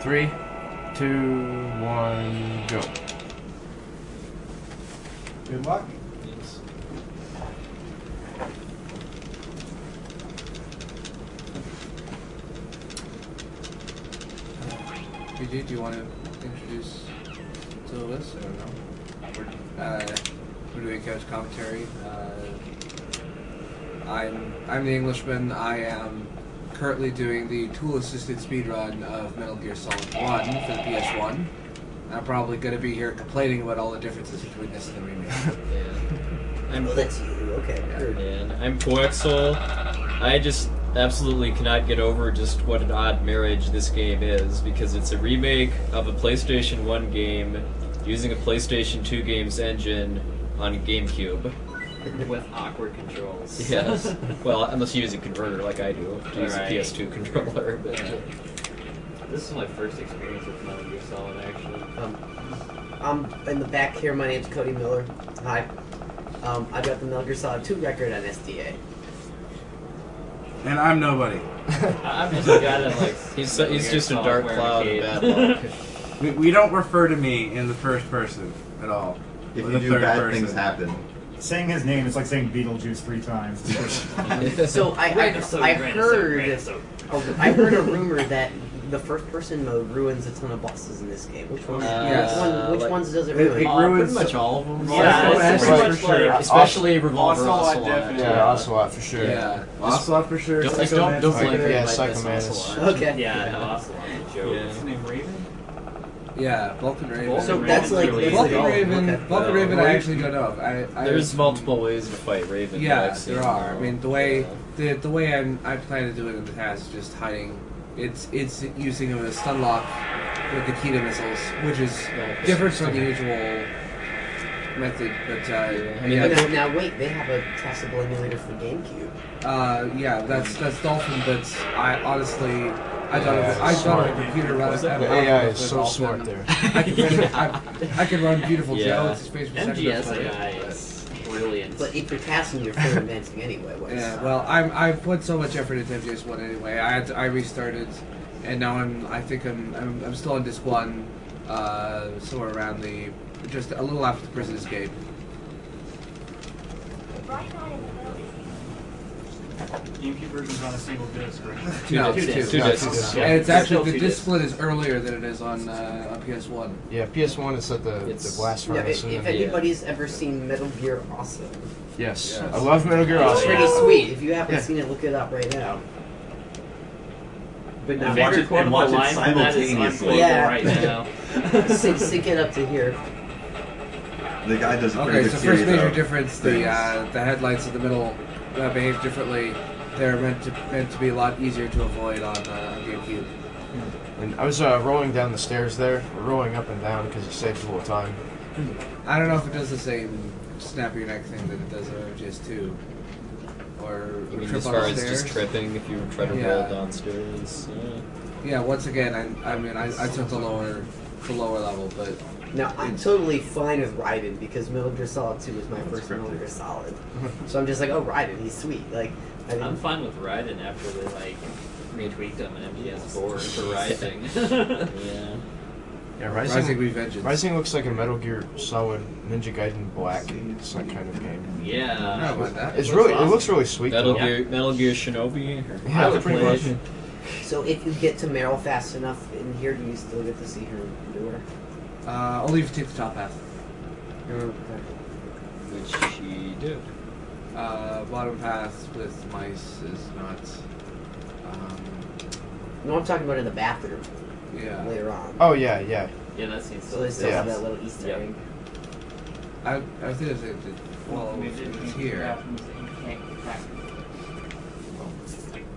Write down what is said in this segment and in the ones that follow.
3, 2, 1, go. Good luck. Yes. PG, do you want to introduce to the list? I don't know. We're doing couch commentary. I'm the Englishman. I am currently doing the tool-assisted speedrun of Metal Gear Solid 1 for the PS1. I'm probably going to be here complaining about all the differences between this and the remake. Well, that's you. Okay. Yeah. And I'm Coexol. I just absolutely cannot get over just what an odd marriage this game is, because it's a remake of a PlayStation 1 game using a PlayStation 2 game's engine on GameCube. With awkward controls. Yes. Well, unless you use a converter like I do, to use a Right. PS2 controller. But, This is my first experience with Metal Gear Solid, actually. I'm in the back here. My name's Cody Miller. Hi. I got the Metal Gear Solid 2 record on SDA. And I'm nobody. I'm just a guy that likes. he's Metal Gear just a Solid dark wearing cloud cape. of bad luck. We don't refer to me in the first person at all. If Or you the do third bad person. things happen. Saying his name is like saying Beetlejuice 3 times. So I heard a rumor that the first-person mode ruins a ton of bosses in this game. Which ones? Yes. Which like- ones does it It ruin? ruins Pretty much all of them. Yeah, it's it's pretty much like. Especially Revolver Ocelot, Ocelot. definitely. Yeah, Ocelot for sure. Yeah. Ocelot for sure. Don't Psycho don't Mantis. blame me. Yeah, like Psycho this Mantis. Ocelot. Okay. Yeah, no, Ocelot's a joke. Yeah. What's his name, Raven? Yeah, Vulcan Raven. So Vulcan that's like Raven's that's really like Vulcan Raven. okay. Vulcan Raven. I actually don't know. I There's multiple ways to fight Raven. that Yeah, I've seen. there are. I mean, the way I plan to do it in the past is just hiding. It's using a stun lock with the Kita missiles, which is different from the usual method. But I mean, yeah, Now wait, they have a testable emulator for GameCube. yeah, that's Dolphin. But I honestly, I thought of a computer rather than The AI is so smart there. I can run beautiful Yeah. Joe. It's a space for MGS second. AI is brilliant. But if you're tasking, you're further advancing anyway. Yeah, well, I've put so much effort into MGS1 anyway. I restarted, and now I'm still on disc 1, somewhere around just a little after the prison escape. GameCube version's on a single disc, right? No, Two it's discs. Two discs. And it's actually Still the two disc discs. split is earlier than it is on PS1. Yeah, PS1 is at the It's- blast Now, furnace. if anybody's ever seen Metal Gear Awesome, Yes. Yes. I love Metal Gear it's Awesome. pretty sweet. If you haven't Yeah. seen it, look it up right now. But The now, watch major it- quotable and watch it line from that is simultaneously. unquotable Yeah. right now. sync it up to here. The guy does a Okay, pretty so good first series major of difference: the headlights in the middle behave differently. They're meant to be a lot easier to avoid on GameCube. And I was rolling down the stairs there, or rolling up and down because it saves a little time. I don't know if it does the same snap your neck thing that it does on MGS2. Or You mean trip as on far the as stairs. just tripping if you try to Yeah. roll downstairs? Yeah, once again, I took the lower level, but Now, I'm totally fine with Raiden because Metal Gear Solid 2 was my first Metal Gear Solid. So I'm just like, oh, Raiden, he's sweet. Like, I I'm didn't, fine with Raiden after they retweaked him in MGS4 for Rising. Yeah. Yeah, Rising Revengeance. Rising looks like a Metal Gear Solid Ninja Gaiden Black. It's that kind of game. I don't Yeah. mind that. It's looks really, awesome. it looks really sweet. Metal though. Gear Shinobi. Or Yeah, I would pretty play much. it. so if you get to Meryl fast enough in here, do you still get to see her do her? Only if you take the top half. Which she did. Bottom path with mice is not. No, I'm talking about in the bathroom Yeah. later on. Oh yeah, yeah. Yeah, that seems So they still Yeah. have that little Easter Yep. egg. I think it's well, it's here.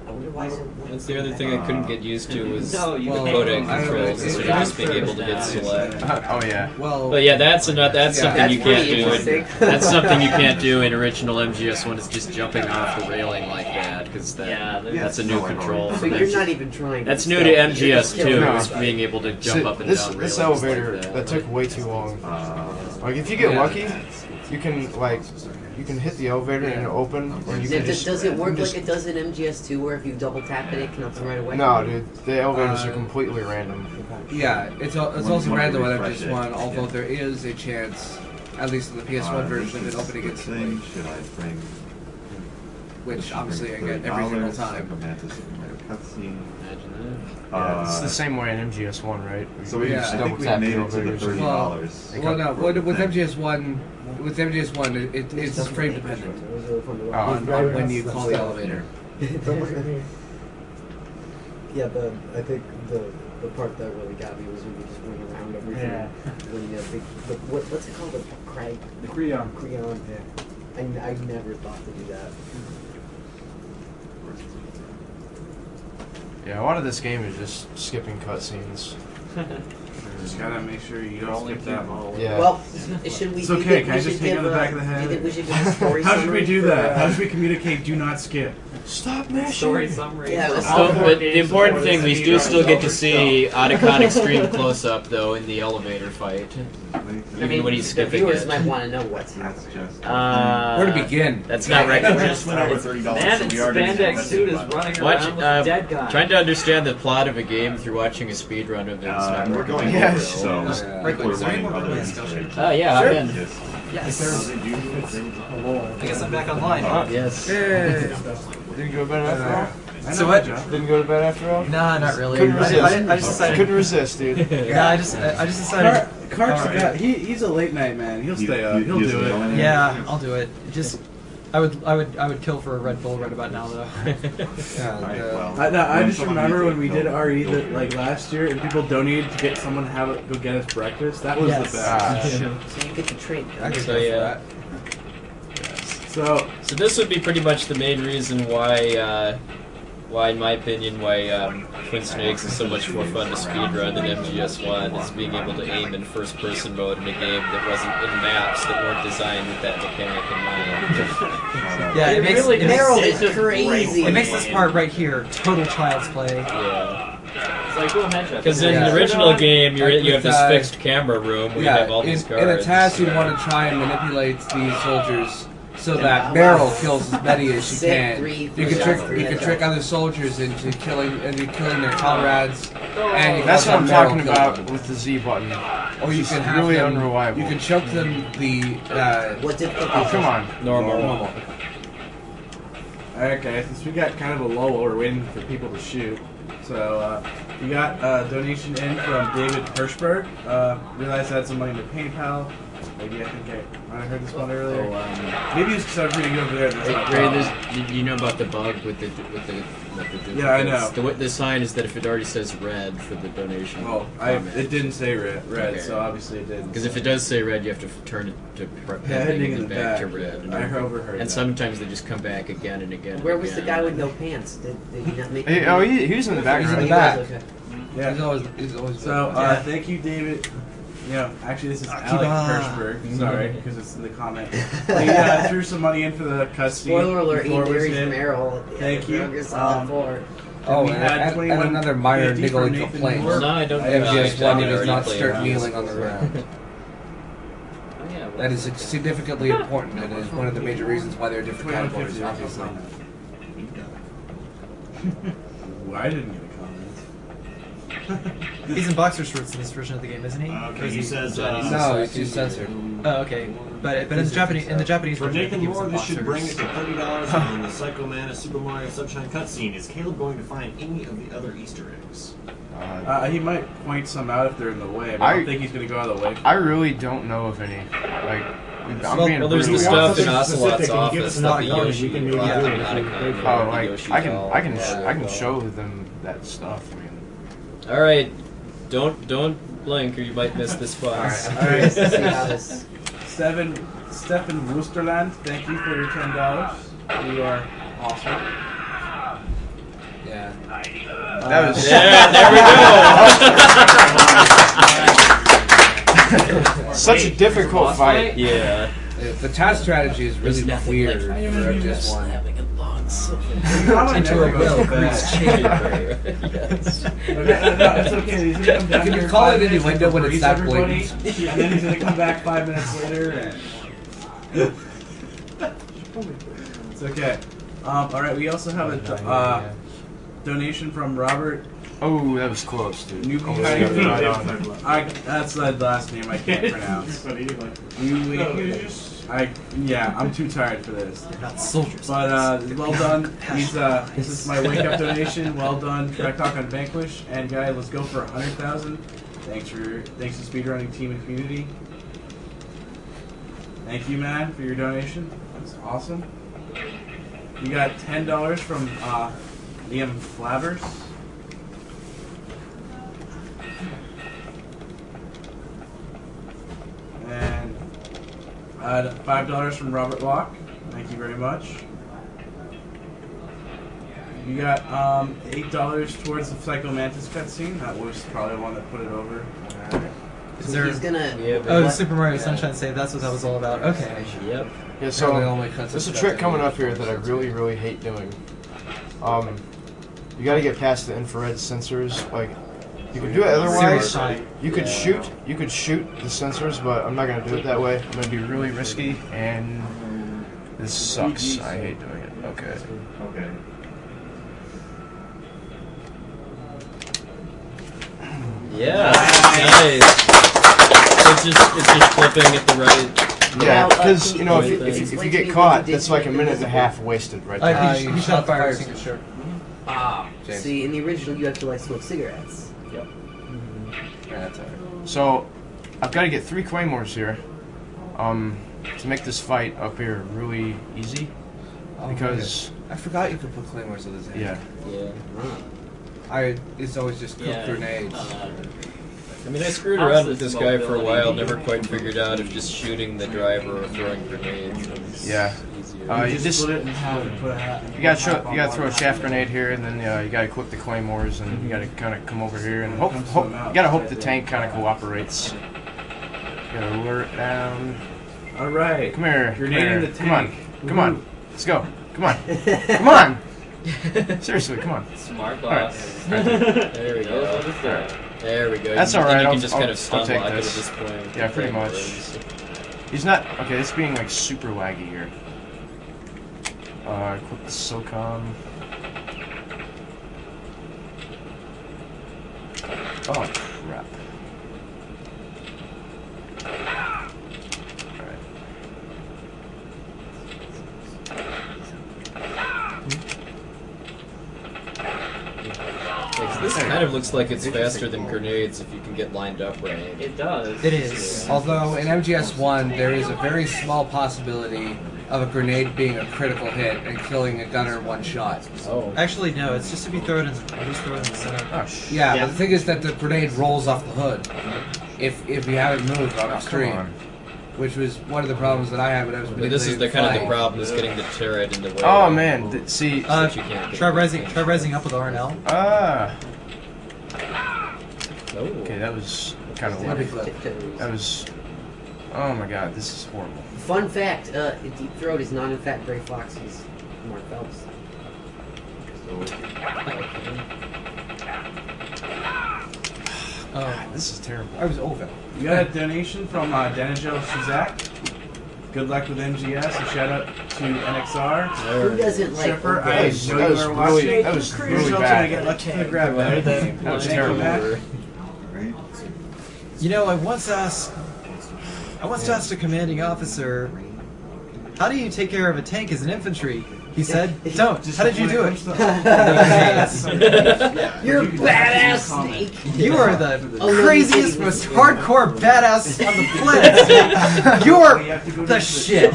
I wonder why is it. That's the other thing I couldn't get used to was No, you the Well, codec I don't know, controls it's- instead of just being able to hit select. Oh yeah. Well, But yeah, that's Yeah. something That's you can't pretty do. interesting. That's something you can't do in original MGS1. Is just jumping off the railing like that because Yeah, that's a new control. So from you're MGS. not even trying. That's to new be to stealthy, you're just MGS2. killing No. Is everybody. being able to jump up and this down this railings elevator like that took way too long. Like if you get lucky, you can hit the elevator and it'll open, and you can just. Does it work like it does in MGS2, where if you double tap it comes right away? No, dude, the elevators are completely random. Yeah, it's also random on MGS1, although there is a chance, at least in the PS1 version, of it opening instantly. Should I bring? Which obviously I get every single time. Cutscene. Yeah, it's the same way in MGS1, right? So we Yeah, just I double think tap we the made it to the elevators. $30. Well, no, with MGS1, it's frame dependent on when you call the elevator. Yeah, I think the part that really got me was when you just went around everything. Yeah. When you what's it called? The Craig? The Creon. Creon. Yeah. I never thought to do that. Yeah, a lot of this game is just skipping cutscenes. Just gotta make sure you don't skip that one. Yeah. Well, should we? It's do you okay. think Can I we just should hit you give on the back of the Do you head? think we should give a story How should we summary do for, that? How should we communicate? Do not skip. Stop mashing. Story summary. Yeah, let's Oh, but the important thing, we do still get to see Otacon extreme close up though in the elevator fight. Even when he's the skipping viewers it. might want to know what's That's happening. just. Where to begin? That's not right. Just went over $30. Man in so we already spandex invested suit in is it. running Watch, around with a dead guy. trying to understand the plot of a game through watching a speed run of it. It's not We're working. going Yeah. over, so Yeah. people are Is there any running more other video discussion. Oh yeah, I've been. Yes. They do things. I guess I'm back online. Yes. Didn't go to bed after all? So what? Didn't go to bed after all? Nah, not really. Couldn't I resist. just decided. Couldn't resist, dude. Yeah, I just decided. Clark's the Alright. guy. He's a late night man. He'll stay up. He'll do it. Yeah, I'll do it. Just, I would kill for a Red Bull right about now though. Alright, well, I when just someone remember needs when we to did kill, RE that, like last year, and people donated to get someone to go get us breakfast. That was Yes. the best. Ah, So you get to trade. I could So, go for yeah. that. So So this would be pretty much the main reason why, in my opinion, Twin Snakes is so much more fun to speedrun than MGS1 is being able to aim in first-person mode in a game that wasn't in maps that weren't designed with that mechanic in mind. Yeah, it makes really it makes, Meryl It's is just crazy. it makes this part right here total child's play. Yeah. It's like, we'll headshot. Because in Yeah. the original game, you Like have this with, fixed camera room where you have all these guards. in a task, you want to try and manipulate these soldiers so that Meryl kills as many as she can. You can trick other soldiers into killing their comrades, and you can That's also what I'm have talking Meryl kill about them. with the Z button. Or you It's can have really them, unreliable. You can choke them the What did Oh, come on. Normal. okay, since we got kind of a lull, we're waiting for people to shoot. So we got a donation in from David Hirschberg. Realized I had some money in the PayPal. Maybe I think I might have heard this one earlier. Maybe it's because I was reading over there. And that's not a problem. Did you know about the bug with the Yeah, I know. The sign is that if it already says red for the donation. Well, it didn't say red, Okay. so obviously it didn't. Because if it does say red, you have to turn it to pending and then back to red. I overheard And that. sometimes they just come back again and again. Where and was the again. guy with no pants? Did he not make? He was in the background. He's in the He back. was, okay. Yeah. He's always So, Yeah. thank you, David. Actually, this is Alex Akiba. Hirschberg. Sorry, because it's in the comment. He threw some money in for the cutscene. Spoiler alert: he before it was marries hit. Meryl. Thank you. Metal Gear Solid 4. Oh, we had and 21 another minor 50 niggling from Nathan complaint. Moore. No, I don't. MGS1 I does already not played start it. kneeling on the ground. Oh, yeah, well, That is significantly important, and is one of the major reasons why there are different 21 categories, 50 obviously. Ooh, I didn't get a comment. He's in boxer shorts in this version of the game, isn't he? Or Okay, is he says. No, it's just censored. Oh, okay. But in the Japanese For version, I Nathan think he was Moore, in this should bring it boxers. to $30 on the Psycho Man of Super Mario Sunshine cutscene. Is Caleb going to find any of the other Easter eggs? He might point some out if they're in the way, but I don't think he's going to go out of the way. I really don't know of any. Like, I'm being Well, there's the brutally stuff honest. in Ocelot's Specific, and give office, us not the knowledge, Yoshi. we can maybe Yeah, do it. Otacon, Oh, like Yoshi I doll, can Mario show them that stuff. I mean, doll. All right, don't blink or you might miss this spot. Alright. See how this. Stephen Woosterland, thank you for your $10. You are awesome. Yeah. that was There we go. such a difficult fight. Yeah. The task strategy is really weird for MGS1. Into a well-greased chamber. Yes. No, it's okay. He's gonna come down Can you here call in 5 it minutes innuendo and when it's freeze that everybody, blatant? and then he's gonna come back 5 minutes later It's okay. All right, we also have a donation from Robert. Oh, that was close, dude. Newbie Almost got it right on. That's the last name I can't pronounce. I'm too tired for this. They're not soldiers. But well done. This is my wake up donation. Well done. Track Talk on Vanquish. And guy, let's go for 100,000. Thanks to speedrunning team and community. Thank you, man, for your donation. That's awesome. You got $10 from Liam Flabbers. And $5 from Robert Locke. Thank you very much. You got $8 towards the Psycho Mantis cutscene. That was probably the one that put it over. Is there? He's gonna. Oh, the Super Mario Sunshine save. That's what that was all about. Okay. Yep. Yeah, so there's a trick coming up here that I really, really hate doing. You got to get past the infrared sensors. Like, you can do it otherwise. You could shoot the sensors, but I'm not gonna do it that way. I'm gonna be really risky, and this sucks. I hate doing it. Okay. Okay. Yeah. Nice. It's just flipping at the right. Yeah, because you know if you get caught, that's like a minute and a half wasted right there. He shot fire extinguisher. See, in the original, you have to like smoke cigarettes. Yep. Yeah, that's alright. So I've got to get 3 claymores here, to make this fight up here really easy. Because I forgot you could put claymores with his hand. Yeah. It's always just cooked grenades. I mean, I screwed around with this guy for a while, never quite figured out if just shooting the driver or throwing grenades was easier. You just split it in half and put a hat. You gotta throw a shaft grenade here, and then you gotta equip the claymores, and you gotta kind of come over here and hope you gotta hope the tank kind of cooperates. You gotta lure it down. All right, come here. Grenade in the tank. Come on, let's go. Come on, come on. Seriously, come on. Smart boss. Right. There we go. There we go. That's all right. You can just kind of stun take lock it at this. this point. Yeah, pretty much. He's not okay. It's being like super laggy here. Equip the SOCOM. Oh crap! This kind of looks like it's faster than grenades if you can get lined up right. It does. It is. Although in MGS1 there is a very small possibility of a grenade being a critical hit and killing a gunner one shot. Oh. Actually, no. It's just to be thrown in. Just throw it in the center. Oh shit. Yeah, but the thing is that the grenade rolls off the hood if you haven't moved on upstream. Which was one of the problems that I had when I was. But this is the kind of the problem is getting the turret in the way. Oh man, see. Try rising up with RNL. Okay, that was kind of weird. That was. Oh my god, this is horrible. Fun fact: Deep Throat is not in fact Gray Fox. He's Mark Phelps. Oh, this is terrible. I was over. You got a donation from Danijo Shizak. Good luck with MGS. A shout out to NXR. Who doesn't like? Shipper, I know you are watching. That was really You're bad. trying to get lucky for the grab. That was terrible. You know, I once asked a commanding officer, "How do you take care of a tank as an infantry?" He said, "Don't." How did you do it? You're a badass snake. You are the craziest, most hardcore badass on the planet. You're the shit.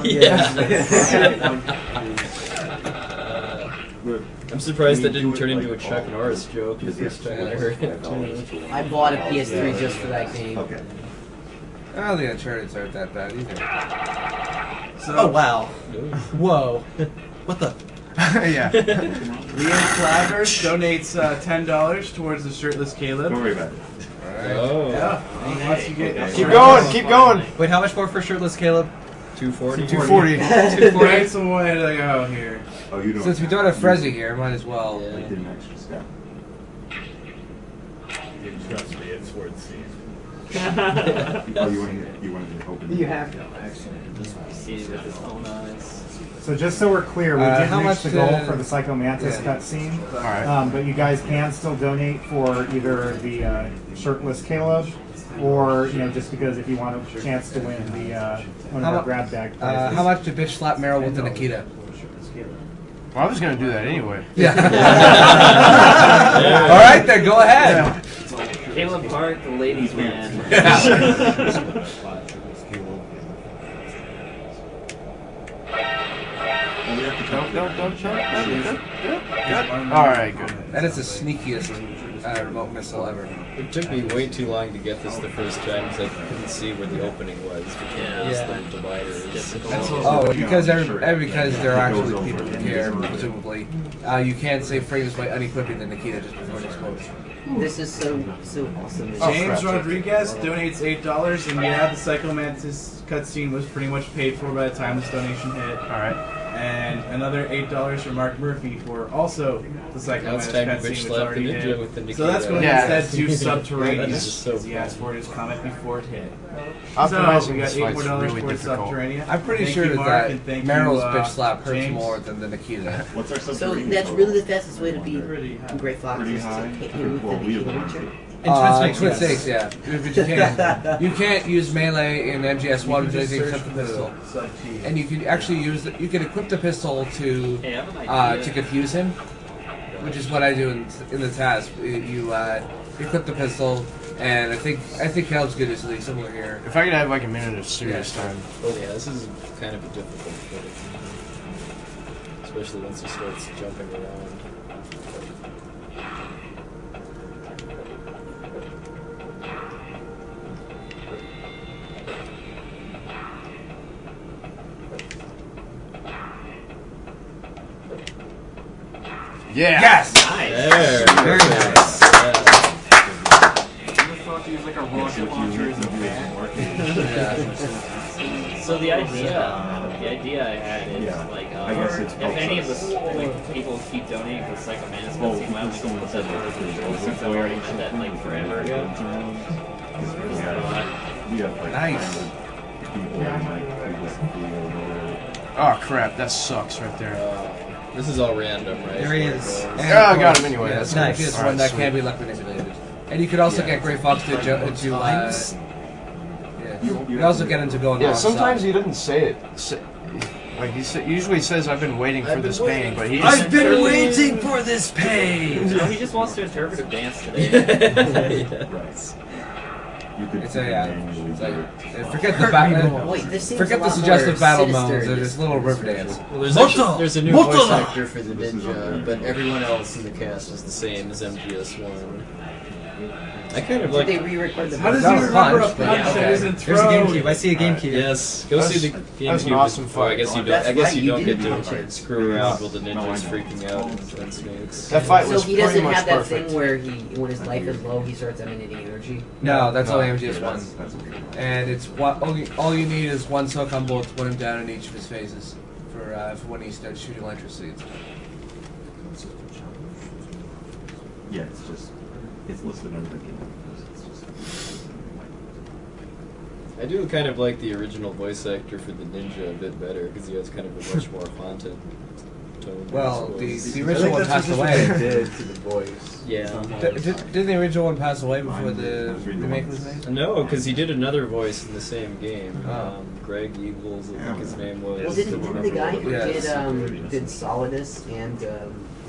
I'm surprised that didn't turn into a Chuck Norris joke the first time I heard it. I bought a PS3 just for that game. Okay. I don't think Uncharted's aren't that bad either. So, Oh wow. Whoa. What the? Yeah. Liam Flabbers donates $10 towards the shirtless Caleb. Don't worry about it. Oh. Yeah. Once you get Keep going. Keep going. Wait, how much more for shirtless Caleb? 240. 240. 240. Right some way to go here. Oh, you don't. Since we don't have Frezzy here, might as well. I didn't actually stop. Trust me, it's worth seeing. Oh, you wanted to open? You have to. See it with his own eyes. So just so we're clear, we did how reach much the goal did- for the Psychomantis Yeah. cutscene. All right. But you guys can still donate for either the shirtless Caleb, or just because if you want a chance to win the one of How our mu- grab bag prizes. How much to bitch slap Meryl with the Nikita? Well, I was gonna do that anyway. Yeah. All right, then go ahead. Caleb Hart, the ladies' man. Good. All right, good. That is the sneakiest remote missile ever. It took me way too long to get this the first time because I couldn't see where the opening was between those Yeah. little dividers. Oh, because because there are actually people who care, presumably. You can't save frames by unequipping the Nikita just before it explodes. This is so awesome. James Rodriguez donates $8, and yeah, the Psychomantis cutscene was pretty much paid for by the time this donation hit. All right. And another $8 from Mark Murphy for also the Now it's Psychomantis time to cutscene, bitch which slap the already ninja hit. with the Nikita. So that's going Yeah. instead to Subterranean. That's just so He asked for his comment before it hit. So Optimizing we got this $8 fight's more really for difficult. Subterranean. I'm pretty Thank sure you, that, Mark, and thank Meryl's you, bitch slap hurts James. more than the Nikita. What's our So subterranean that's total? really the fastest way to beat Great Fox Pretty is to high. hit him with Well, the we have Nikita one. launcher. Twin Snakes, yeah. But you can. You can't use melee in MGS1 with anything except the pistol. And you can actually you can equip the pistol to Hey, I have an idea. confuse him, which is what I do in the task. You equip the pistol, and I think Caleb's good is really similar here. If I could have like a minute of serious time. Oh yeah, this is kind of a difficult fight. Especially once he starts jumping around. Yeah. Yes. Nice. There. Very nice. I thought to use like a rocket launcher as a fan. So the idea I had is Yeah. like, I guess it's if any of the both like people keep donating for Psychomantis Well, cutscene, why don't we go with that since I've already had that like forever ago. We have like Nice. people in like previous field. Oh crap, that sucks right there. This is all random, right? There he is. And Yeah, I of got course, him anyway. Yeah, That's so nice. it's All one right, that sweet. can be luck manipulated. And you could also get Grey Fox to you also get him to go on the Yeah, wrong sometimes side. he doesn't say it. Like usually says, "I've been waiting for this pain," but he. I've been waiting for this pain. No, he just wants to interpretive dance today. Yes. You could It's a manually it's do like, it. forget the battle. Wait, this seems Forget a the lot suggestive more battle sinister modes. in There's this- little river dance. Well, there's a new voice actor for the ninja, but everyone else in the cast is the same as MGS1. I kind of Did like. they re-record the How does That he was remember a punch, but punch yeah, that okay. isn't There's a thrown? GameCube. I see a GameCube. Yes, go That see the was- GameCube. that was an awesome Oh, I fight. guess you don't. That's I guess right, you you don't get did to punch it. screw around while the No, I ninja's know. freaking out in Twin Snakes. That fight So was he pretty doesn't much have that perfect. thing where when his life is low, he starts emanating energy. No, that's only Yeah, MGS1. that's okay. And it's all you need is one SOCOM bullet to put him down in each of his phases for when he starts shooting electricity. Yeah, it's listed under the game. It's just I do kind of like the original voice actor for the ninja a bit better because he has kind of a much more haunted tone. Well, I the suppose. original one passed away. did to the voice. Yeah. Didn't the original one pass away before the remake was made? No, because he did another voice in the same game. Oh. Greg Eagles, I think his name was. Well, didn't the guy who Yes. did Solidus and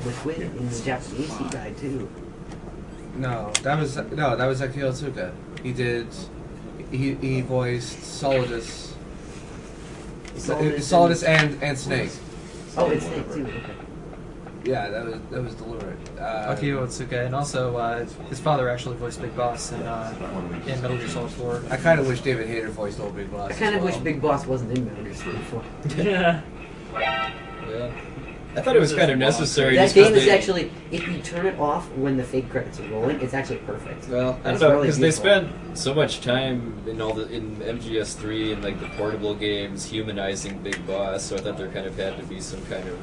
Liquid in the Japanese, he died too. No, that was Akio Otsuka. He voiced Solidus. Solidus and Snake. Oh, it's Snake too. Okay. Yeah, that was deliberate. Akio Otsuka, and also his father actually voiced Big Boss in Metal Gear Solid 4. I kind of wish David Hayter voiced Old Big Boss. I kind of as wish well. Big Boss wasn't in Metal Gear Solid 4. Yeah. Yeah. I thought it was kind of necessary. That just 'cause game is they- actually, if you turn it off when the fake credits are rolling, it's actually perfect. Well, I don't It's know really because they beautiful. spent so much time in MGS3 and like the portable games humanizing Big Boss, so I thought there kind of had to be some kind of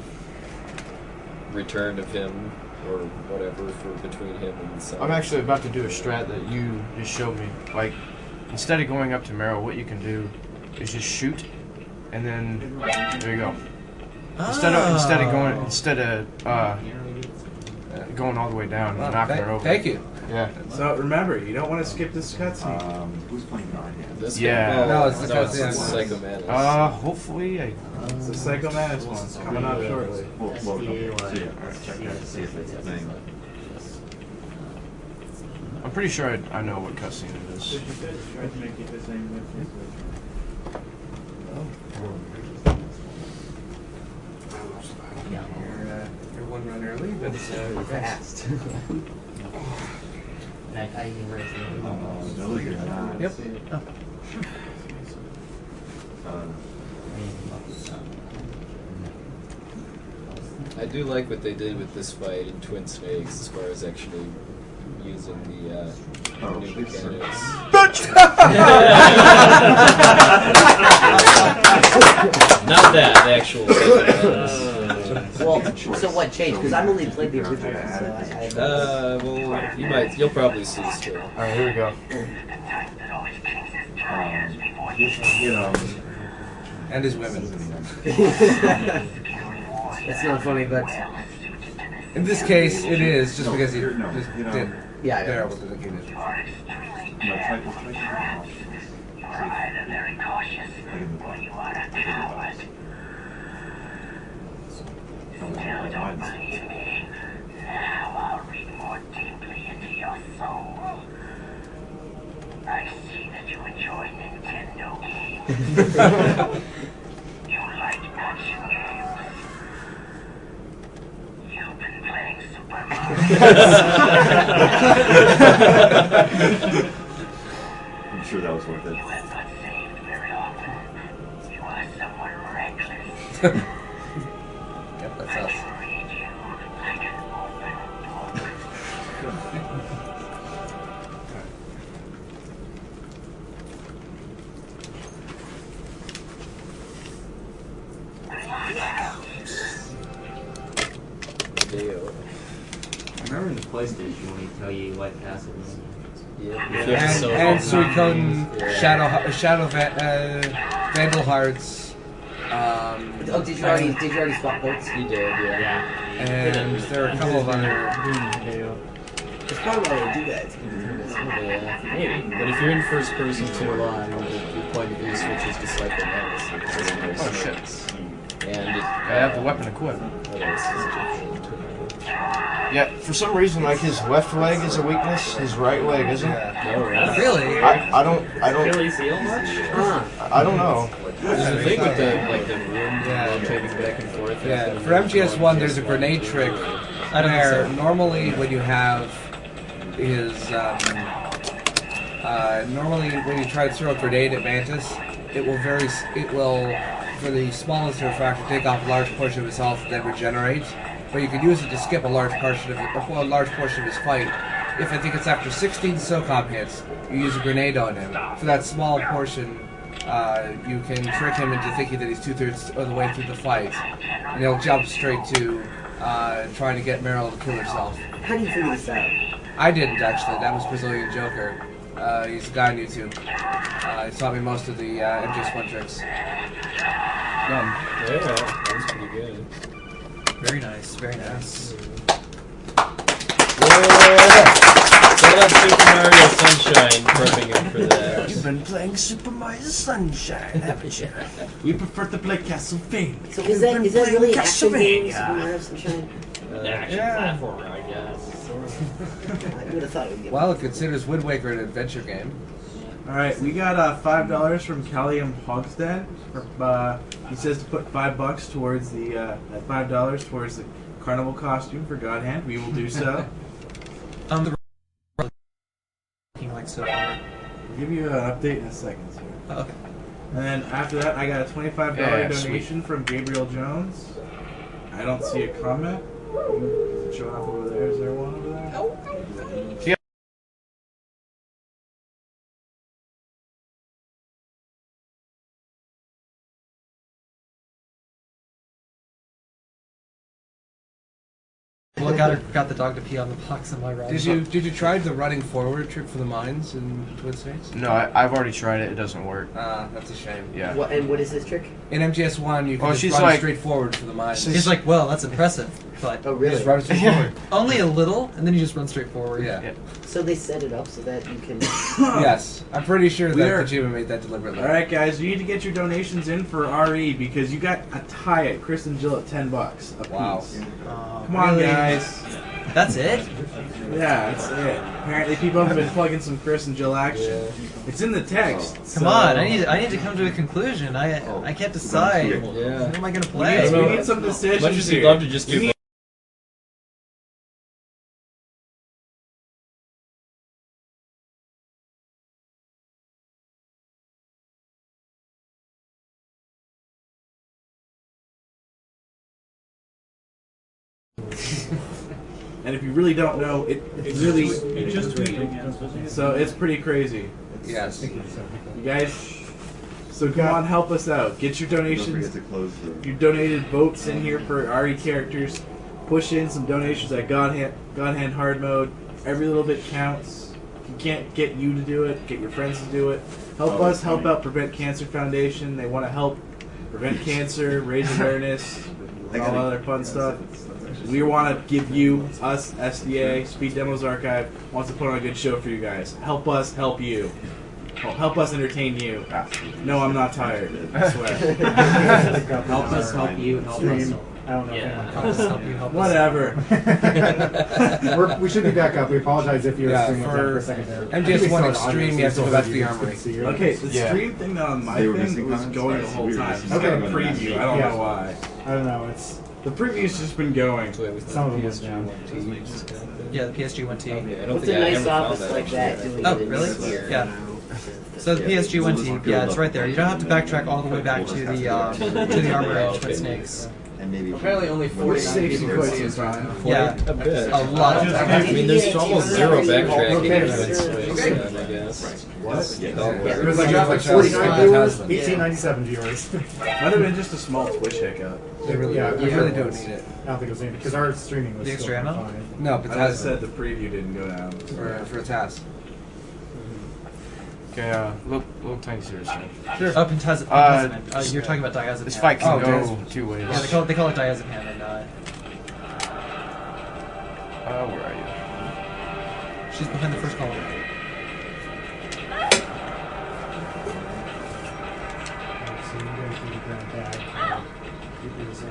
return of him or whatever for between him and Sonic. I'm actually about to do a strat that you just showed me. Like, instead of going up to Meryl, what you can do is just shoot, and then there you go. Instead of going all the way down and knocking her over. Thank you. Yeah. So remember, you don't want to skip this cutscene. Who's playing Guardian? This Yeah. game? No, it's the it's cutscene. Psycho Madness. Hopefully It's the Psycho Madness one coming up shortly. Well, okay. So yeah, alright, check that to see if it's a thing. I'm pretty sure I know what cutscene it is. You're one run early, but Fast. No, look at that. Yep. I do like what they did with this fight in Twin Snakes as far as actually using the new mechanics. Not that, the actual Well, so what changed? Because I've only played the original, so well, you'll probably see still. Alright, here we go. You know, And his women. It's not funny, but In this case, it is just because he just did. yeah, I There know. was the kid. Very cautious when you are a coward. Now don't believe me. Now I'll read more deeply into your soul. I see that you enjoy Nintendo games. You like action games. You've been playing Super Mario. I'm sure that was worth it. You have not saved very often. You are somewhat reckless. Yep, that's I us. can read you like an open book. Deal. I remember in the PlayStation when he tell you what castles. Yeah. And Suikoden, Vandal Hearts. Oh, did you already swap boats? He did, yeah. And there are a couple of other. It's probably why they do that. Yeah, maybe. But if you're in first person too long, your point of view switches to Psycho Madness. Oh shit. And I have the weapon equipped. what else is Egyptian? Yeah, for some reason, like his left leg is a weakness, his right leg isn't. No, right? Really? I don't Achilles heel much? I don't know. There's the thing with the room rotating back and forth. Yeah, for MGS1, there's a grenade trick where normally when you have his normally when you try to throw a grenade at Mantis, it will for the smallest refractor take off a large portion of his health and then regenerate. But you can use it to skip a large portion of his fight. If I think it's after 16 SOCOM hits, you use a grenade on him. For that small portion, you can trick him into thinking that he's 2/3 of the way through the fight, and he'll jump straight to trying to get Meryl to kill herself. How do you figure this out? I didn't actually. That was Brazilian Joker. He's a guy on YouTube. He taught me most of the MGS1 tricks. Yeah, that was pretty good. Very nice, very nice. Shout out Super Mario Sunshine prepping him for that. You've been playing Super Mario Sunshine, haven't you? We prefer to play Castlevania. So is that really an action game? Castlevania. Super Mario Sunshine? Action platformer, I guess. I would have thought it would get. Well, it considers Wind Waker an adventure game. Alright, we got $5 from CalebHart42. He says to put $5 towards the $5 towards the carnival costume for God Hand. We will do so. Looking like so far. I'll give you an update in a second, sir. Okay. And then after that, I got a $25 Yeah, donation from Gabriel Jones. I don't see a comment. Is it showing up over there? Is there one over there? Well, got the dog to pee on the box in my ride. Did you try the running forward trick for the mines in Twin Snakes? No, I've already tried it. It doesn't work. That's a shame. Yeah. What is this trick? In MGS1, you can just she's run like- straight forward for the mines. He's like, well, that's impressive, but Oh, You really? just run straight forward. only a little, and then you just run straight forward. Yeah. So they set it up so that you can. Yes, I'm pretty sure that are- Kojima made that deliberately. All right, guys, you need to get your donations in for RE because you got a tie at Chris and Jill at $10 a piece. Wow. Come on, Really? guys. That's it? Yeah, that's it. Apparently, people have been plugging some Chris and Jill action. It's in the text. Come on, I need to come to a conclusion. I can't decide. Yeah. What am I gonna We play? need some decisions Much as here. you'd love to just do And if you really don't know, it really. It just tweeted again. So it's pretty crazy. Yes. You guys. So come on, help us out. Get your Don't forget donations. to close the. You donated votes in here for RE characters. Push in some donations at God Hand Hard Mode. Every little bit counts. If you can't get you to do it, get your friends to do it. Help us help out Prevent Cancer Foundation. They want to help prevent cancer, raise awareness, all other fun stuff. We want to give you, us, SDA, Speed Demos Archive, wants to put on a good show for you guys. Help us help you. Help us entertain you. No, I'm not tired. I swear. Help us help you, help us. I don't know Yeah. if anyone Whatever. we should be back up. We apologize if you're Yeah, streaming for for a second there. MGS1 Extreme, you have to go back to the armory. Okay, the Yeah. stream thing that on my They were thing missing was comments? going the Right, whole we were time. missing It's got a comments. preview. I don't Yeah. know why. I don't know. It's The preview's just been going. some of them was down. Yeah, the PSG-1T. Yeah, I don't What's think a I nice ever found office that like actually. that doing Oh, it in really? here? Yeah. So the PSG-1T, yeah, it's right there. You don't have to backtrack all the way back to the armor in Twin Snakes. And maybe Apparently only 49 saves you people quite see some it. time. Yeah, A bit. a lot of I mean, there's almost zero backtracking in Okay. Twin Snakes, I guess. What? Yeah. It was like, Yeah. 49 viewers, Yeah. 1897 viewers. Might have been just a small Twitch hiccup. They really, Yeah, you I really heard don't it. need it. I don't think it was anything because our streaming was The still extra ammo? fine. No, but I just said the preview didn't go down. for a task. Okay, little tiny serious thing. Sure. Oh, Pentazepam. You're talking about diazepam. This fight can Oh, go diazepam. two ways. Yeah, they call it diazepam, and where are you? she's behind the first column. So you guys need to grab back. It is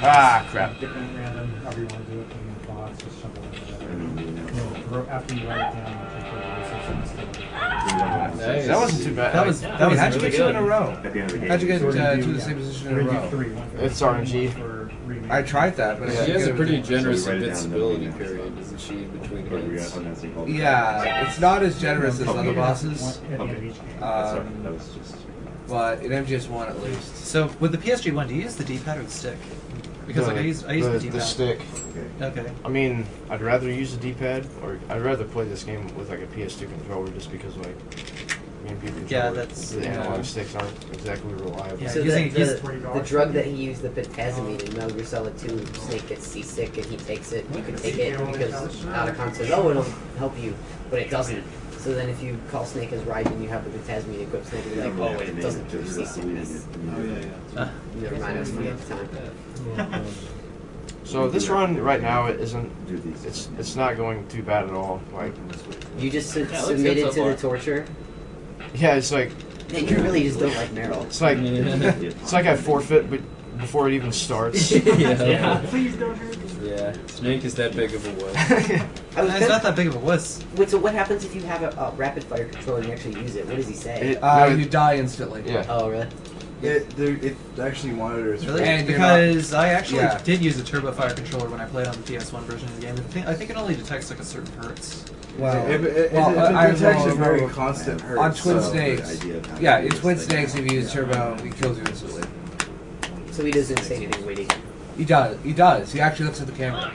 Ah, crap. different random, however you want to do it in the box, just shuffle it together. After you write it down, you should put it Nice. That wasn't too bad. That was How'd you really get two in good. a row? At the end of the game. How'd you get So we're gonna to do- the same position We're in a gonna row? do three. One for It's RNG. for remake. I tried that, but I She couldn't has get a it pretty to- generous So we write it down invincibility and then we period, doesn't she, between But we hits? got on that thing called- Yeah, it's not as generous as Okay. other bosses, One at the end of each game. That's all right. That was just. but in MGS1 at least. So with the PSG-1, do you use the D-pad or the stick? Because like I use the D-pad. the stick. Okay. Okay. I mean, I'd rather use the D-pad, or I'd rather play this game with like a PS2 controller, just because like GameCube Yeah, controller, that's- the yeah. analog sticks aren't exactly reliable. Yeah, So using- the drug that he used, the pentazamine in Metal Gear Solid 2, Snake gets seasick and he takes it. You can take it because Otacon says, "Oh, it'll help you," but it doesn't. So then, if you call Snake as Raiden, you have the pentazamine equipped Snake, and you're like, "Oh, it doesn't do seasickness." Never mind, I was free at the time. So this run right now it isn't. Do these. It's not going too bad at all. Like, You just looks good submitted so to far. the torture. yeah, it's like Man, you really just don't like Meryl. it's like it's like I forfeit, but before it even starts. Yeah. Please don't hurt me. Yeah. Snake is that big of a wuss. It's not that big of a wuss. Wait, so what happens if you have a rapid fire controller and you actually use it? What does he say? You die instantly. Yeah. Oh, really? It actually monitors. Really? And you're Because I actually yeah. did use a Turbo Fire controller when I played on the PS1 version of the game. I think it only detects like a certain hertz. Well, It I detects a will- very constant hurt. on Twin so- Snakes. idea of how Yeah, to in do Twin this thing. Snakes, if you use turbo, he kills you instantly. So he doesn't say anything witty. He does. He does. He actually looks at the camera.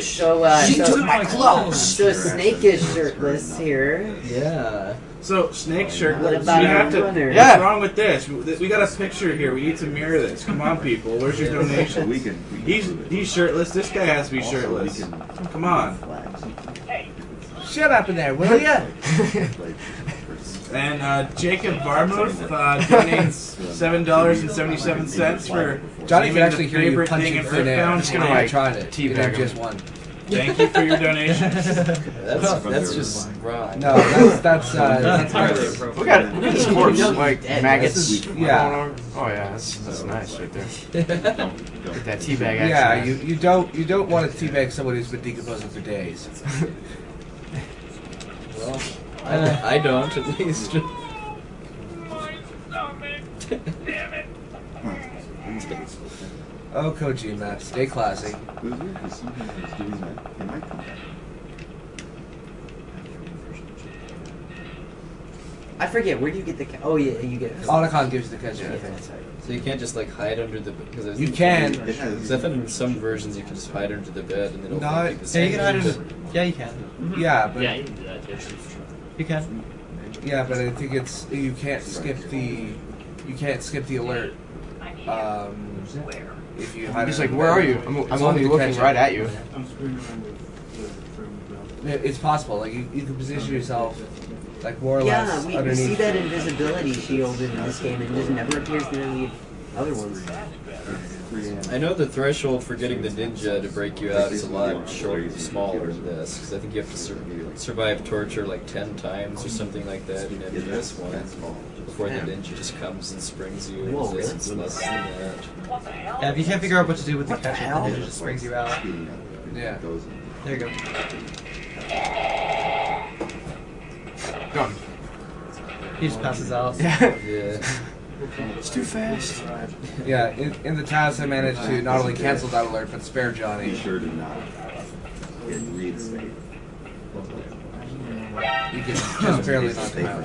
So, She took my clothes! So Snake is shirtless here. Yeah. So, Snake shirtless. What about we have our to. runner? Yeah. What's wrong with this? We got a picture here. We need to mirror this. Come on, people. Where's your donation? He's shirtless. This guy has to be shirtless. Come on. Shut up in there, will ya? And Jacob Varmuth donates $7.77 for Johnny can naming actually the hear you favorite punch thing it in for now. Earthbound. I'm just gonna like tried it. teabag him. Just one. Thank you for your donation. That's just wrong. No, that's entirely appropriate. We got this corpse like Dead. maggots. This is- yeah. Oh yeah, that's nice right there. Get that teabag action. Yeah, you don't want to teabag someone who's been decomposing for days. Well, I don't at least. Oh, Kojima, stay classy. I forget. Where do you get the? Oh yeah, you get. Otacon gives you the Kojima, I think. So you can't just like hide under the because You can. Because I thought in some versions you can just hide under the bed and then it'll No, be the Yeah, you same. can hide under. Yeah, you can. Yeah, but Yeah, you can do that too. You can. yeah, but I think it's you can't skip the alert. If you hide He's under like, the where bed. are you? I'm It's only the looking Kojima. right at you. It's possible. Like you can position yourself like more or Yeah, less we underneath. see that invisibility shield in this game, and it just never appears in any other ones. I know the threshold for getting the ninja to break you out is a lot smaller than this because I think you have to survive torture like 10 times or something like that in this one before the ninja just comes and springs you. Whoa, really? It's less than that. Yeah, if you can't figure out what to do with the catch, then it just brings you out. Yeah. There you go. Done. He just passes out. Yeah. Yeah. It's too fast. Yeah, in the task I managed to not only cancel that alert but spare Johnny. Be sure to not reinstate. You can just barely knock him out.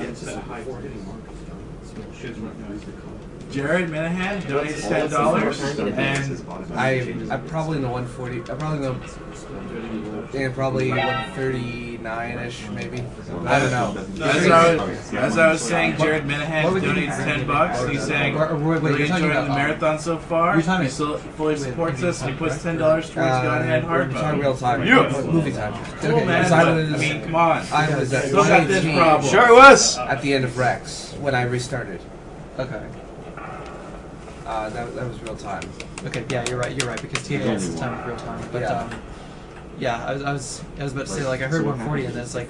Jared Minahan donates $10, and I'm probably in the 140. I'm probably in the probably 139ish maybe. I don't know. as I was saying, Jared Minahan donates $10. He's saying Wait, really you're talking enjoying the about, marathon so far. you're talking He still fully supports us, and he puts $10 towards going ahead hard we're talking mode. real time. Yeah. Movie time. Cool, man. So I but, was- I mean, come on. I was at Still got this 118 problem. Sure it was. at the end of Rex when I restarted. Okay. That was real time. Okay. Yeah, you're right. You're right because TA is the time of real time. But Yeah. yeah, I was about to say like I heard 140 and then it's like,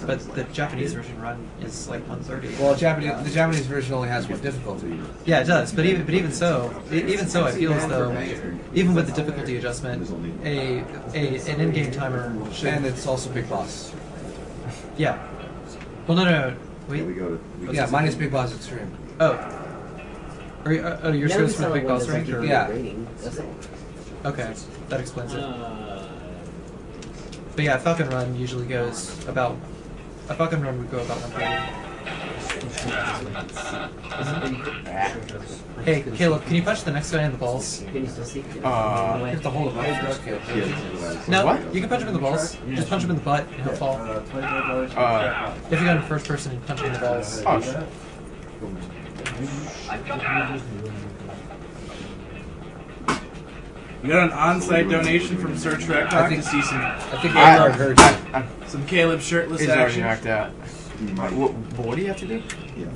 but the Japanese version run is like 130. Well, the Japanese version only has one difficulty. Yeah, it does. But even so, I feel as though even with the difficulty adjustment, an in-game timer should. And it's also Big Boss. Yeah. Well, no. Wait. Yeah, mine is Big Boss Extreme. Oh. Are you, you're Never supposed to sell Big one Boss that's rank, like or a Yeah. rating, does it? okay, that explains it. But yeah, Falcon Run usually goes about. A Falcon Run would go about 130. Hey, Caleb, can you punch the next guy in the balls? Can you still see? You have to hold him up first, kid. No, What? you can punch him in the balls. Just punch him in the butt and he'll fall. If you got him first person and punch him in the balls. Oh, shit. We got an on-site donation from Search Rec Talk to see some I think I heard some Caleb shirtless He's already action. knocked out. What do you have to do?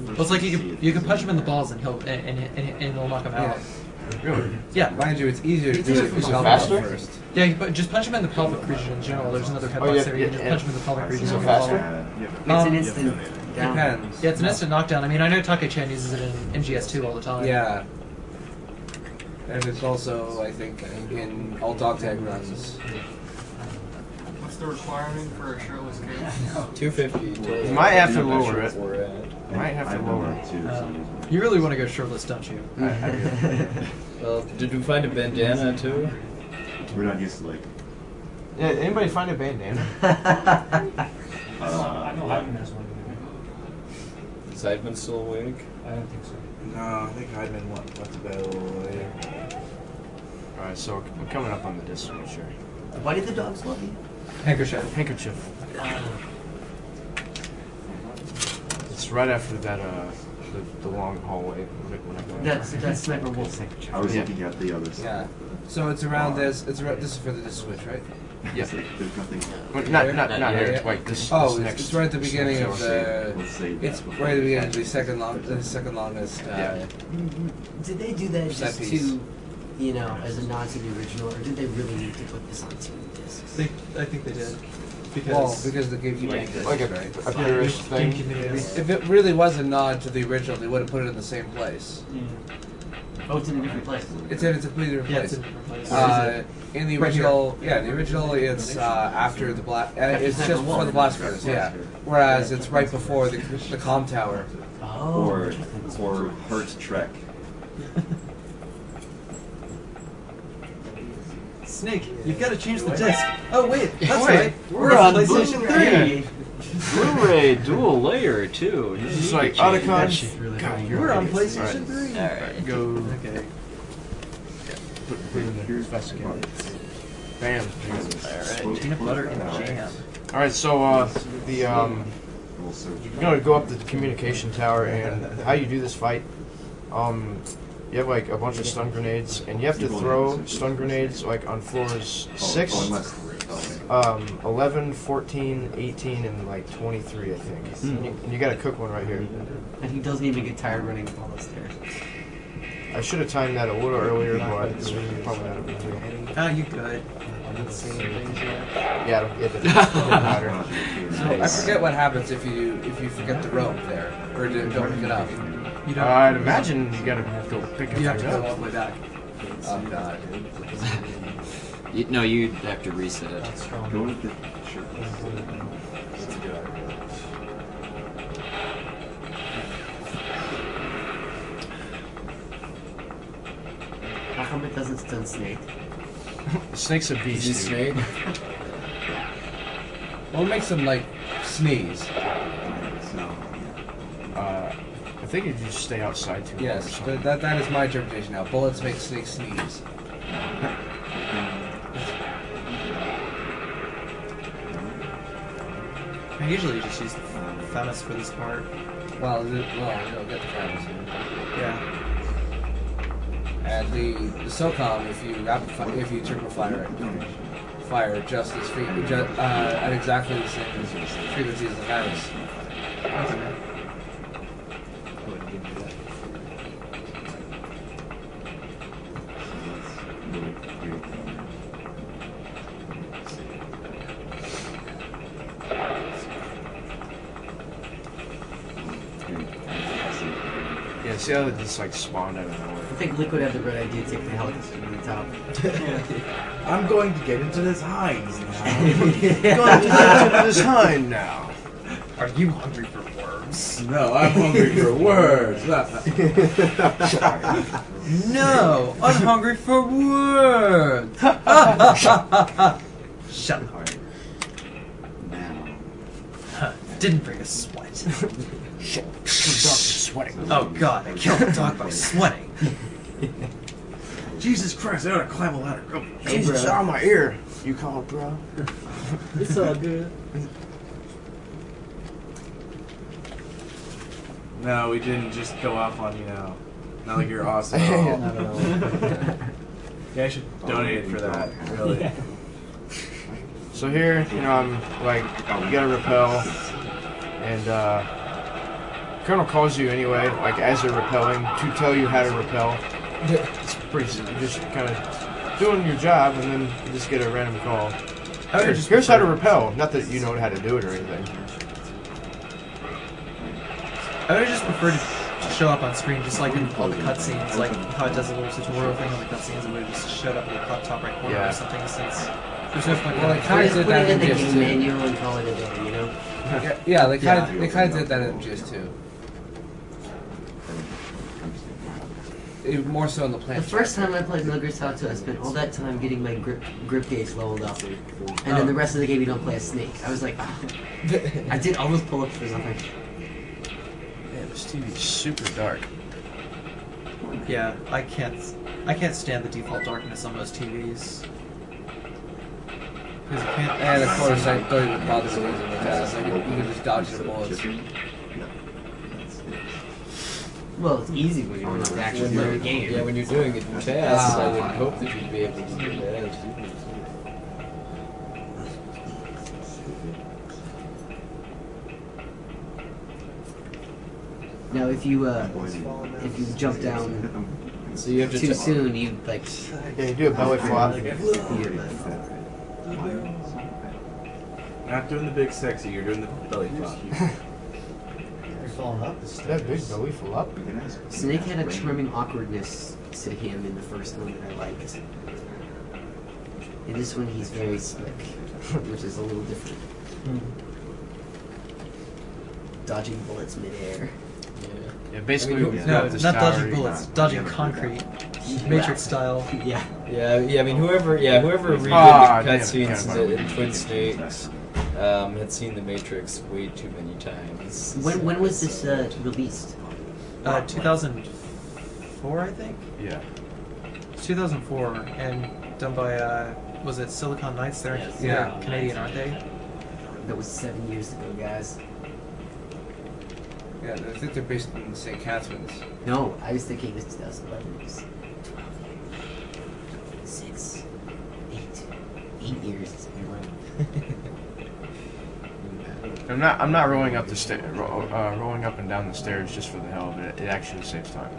Well, it's like you can punch him in the balls and he'll knock him out. Really? Yeah. Mind you, it's easier to do it Is it yourself faster? first. Yeah, but just punch him in the pelvic region in general. There's another headbox yeah, there. You can just yeah, punch him in the pelvic region. Is it and he'll fall. faster? It's an instant down. Depends. Yeah, it's an instant knockdown. I mean, I know Take-chan uses it in MGS2 all the time. Yeah. And it's also, I think, in all dog tag runs. What's the requirement for a shirtless kid? 250 total. You might have to I'm not lower sure it. where we're at. Might have to lower it. You really want to go shirtless, don't you? I do. Well, did we find a bandana too? We're not used to like. Yeah, anybody find a bandana? I know Ivan has one. Is Heidman still awake? I don't think so. No, I think Heidman went to bed a little later. Alright, so we're coming up on the distance here. Why did the dogs love you? Handkerchief. Handkerchief. It's right after that the long hallway. When I go That's Sniper Wolf. I was looking at the others. Yeah. So it's around this. It's around, this is for the disc switch, right? Yeah. There's nothing. Well, not here. It's like this. Oh, this it's right at the beginning of the. Let's say It's right at the beginning of the second longest. Yeah. Did they do that Set just piece. to, you know, as a nod to the original, or did they really need to put this on two discs? I think they did. Because they gave you like a purist thing. If it really was a nod to the original, they would have put it in the same place. Oh, it's in a different place. It's in a completely different place. It's in a different place. In the original, in the original, it's after the blast. It's just before the blast furnace, yeah. Whereas it's right before the comm tower. Oh. or Hurt Trek. Snake, you've got to change the disc. Oh wait, that's Wait, right. we're on PlayStation 3. Blu-ray dual layer too. You It's need like to change Otacon. that shit. God, you're We're on idiots. PlayStation 3. Alright. Go. Okay. Put it in there. Investigate. Bam. Alright, peanut butter and jam. All right. So you're gonna go up the communication tower, and how you do this fight, you have like a bunch of stun grenades, and you have to throw stun grenades like on floors 6, 11, 14, 18, and like 23, I think. And you gotta cook one right here. And he doesn't even get tired running up all those stairs. I should have timed that a little earlier, but it's probably not a big deal. Ah, you good. Yeah, it didn't matter. So I forget what happens if you forget the rope there, or don't pick it up. You don't. I'd imagine you gotta go pick it You have to back go all up. the way back. Oh god. No, you'd have to reset it. Go with the shirt. How come it doesn't stun Snake? Snake's a beast. Is he dude. Snake? What makes them like sneeze? I think if you just stay outside too long or Yes, something. but that is my interpretation now. Bullets make snakes sneeze. I usually just use the FAMAS for this part. Well, you'll get the cameras. Yeah. And the SOCOM, if you triple fire just as at exactly the same frequency as the cameras. Okay. Yeah, see how it just like spawned out of nowhere. I think Liquid had the right idea to take the helicopter to the top. I'm going to get into this Heinz now. Going to get into this hind now. Are you hungry for worms? No, I'm hungry for words. No, I'm hungry for worms. Shut up. Now. Didn't bring a sweat. Shit, the dog is sweating. Oh god, I killed the dog by sweating. Jesus Christ, I ought to climb a ladder. Go. Jesus, out of my ear. You call it, bro? It's all good. No, we didn't just go off on, not like you're awesome at all. Not at all. Yeah, I should donate for that, really. So here, I'm like, you gotta repel, and Colonel calls you anyway, like as they're repelling, to tell you how to repel. It's pretty simple. You're just kind of doing your job, and then you just get a random call. Here's how to repel. Not that you know how to do it or anything. I would just prefer to show up on screen, just like in all the cutscenes, like how it does a little tutorial thing on the cutscenes, and it would have just showed up in the top right corner or something. Since there's no point. Well, they kind of did Put that it in in the GIS game too. manual and call it a day, you know? Yeah, they kind of did that in GIS too. More so in the plant. The first time I played Metal Gear Solid 2, I spent all that time getting my grip gauge leveled up. And then the rest of the game you don't play as Snake. I was like, I did all those pull-ups for nothing. Man, this TV's super dark. Yeah, I can't stand the default darkness on most TVs. Because you can't. And of course, I don't even bother with using the test. You can just dodge the bullets. Well, it's easy when you're not actually playing the game. Yeah, when you're doing it fast, I would hope that you'd be able to do that. Now, if you jump down So you have to too soon, you like. Yeah, you do a belly flop. Not doing the big sexy, you're doing the belly flop. You're falling up. That big belly flop. Snake had a charming awkwardness to him in the first one that I liked. In this one, he's very slick, which is a little different. Dodging bullets midair. Yeah, basically, No, not dodging bullets, dodging concrete, Matrix style. Yeah. Yeah. I mean, whoever redid the cutscenes in Twin Snakes had seen the Matrix way too many times. When was this released? 2004, I think. Yeah. 2004, and done by was it Silicon Knights? They're Canadian, aren't they? That was 7 years ago, guys. Yeah, I think they're based in St. Catharines. No, I was thinking this 2011. It was 6, 8 years it's been running. I'm not rolling up the rolling up and down the stairs just for the hell of it. It actually saves time.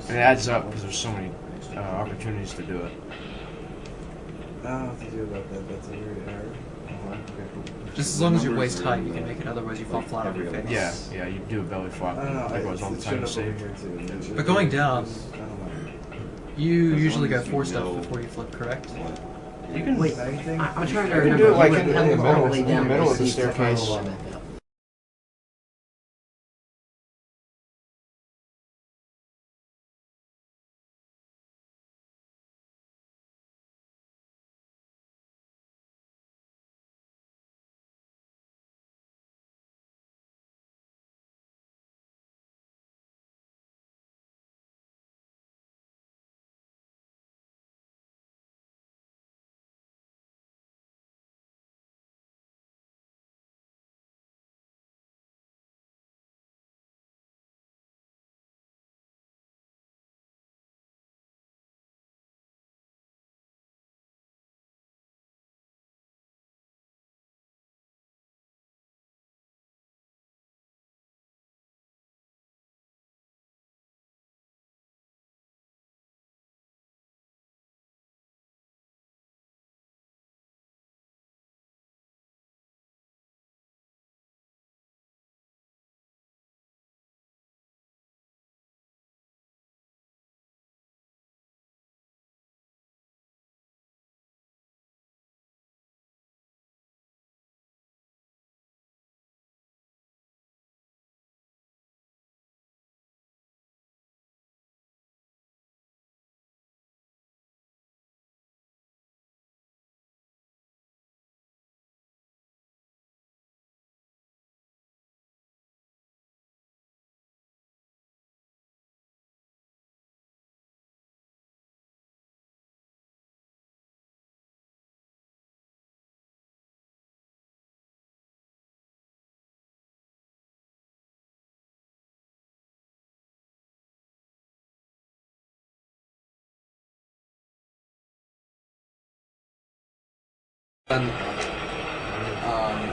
It adds up because there's so many opportunities to do it. I don't know what to do about that. That's a weird error. Just as long as you're waist high, you can make it. Otherwise, you fall flat on your face. Yeah, you do a belly flop. I don't know. That goes all the time to save. But going down, I don't know. you usually got 4 steps before you flip, correct? You can Wait, anything. I'm trying to You can remember. do it like You in would the have all middle, way in the down middle of the see if the staircase. final one back up.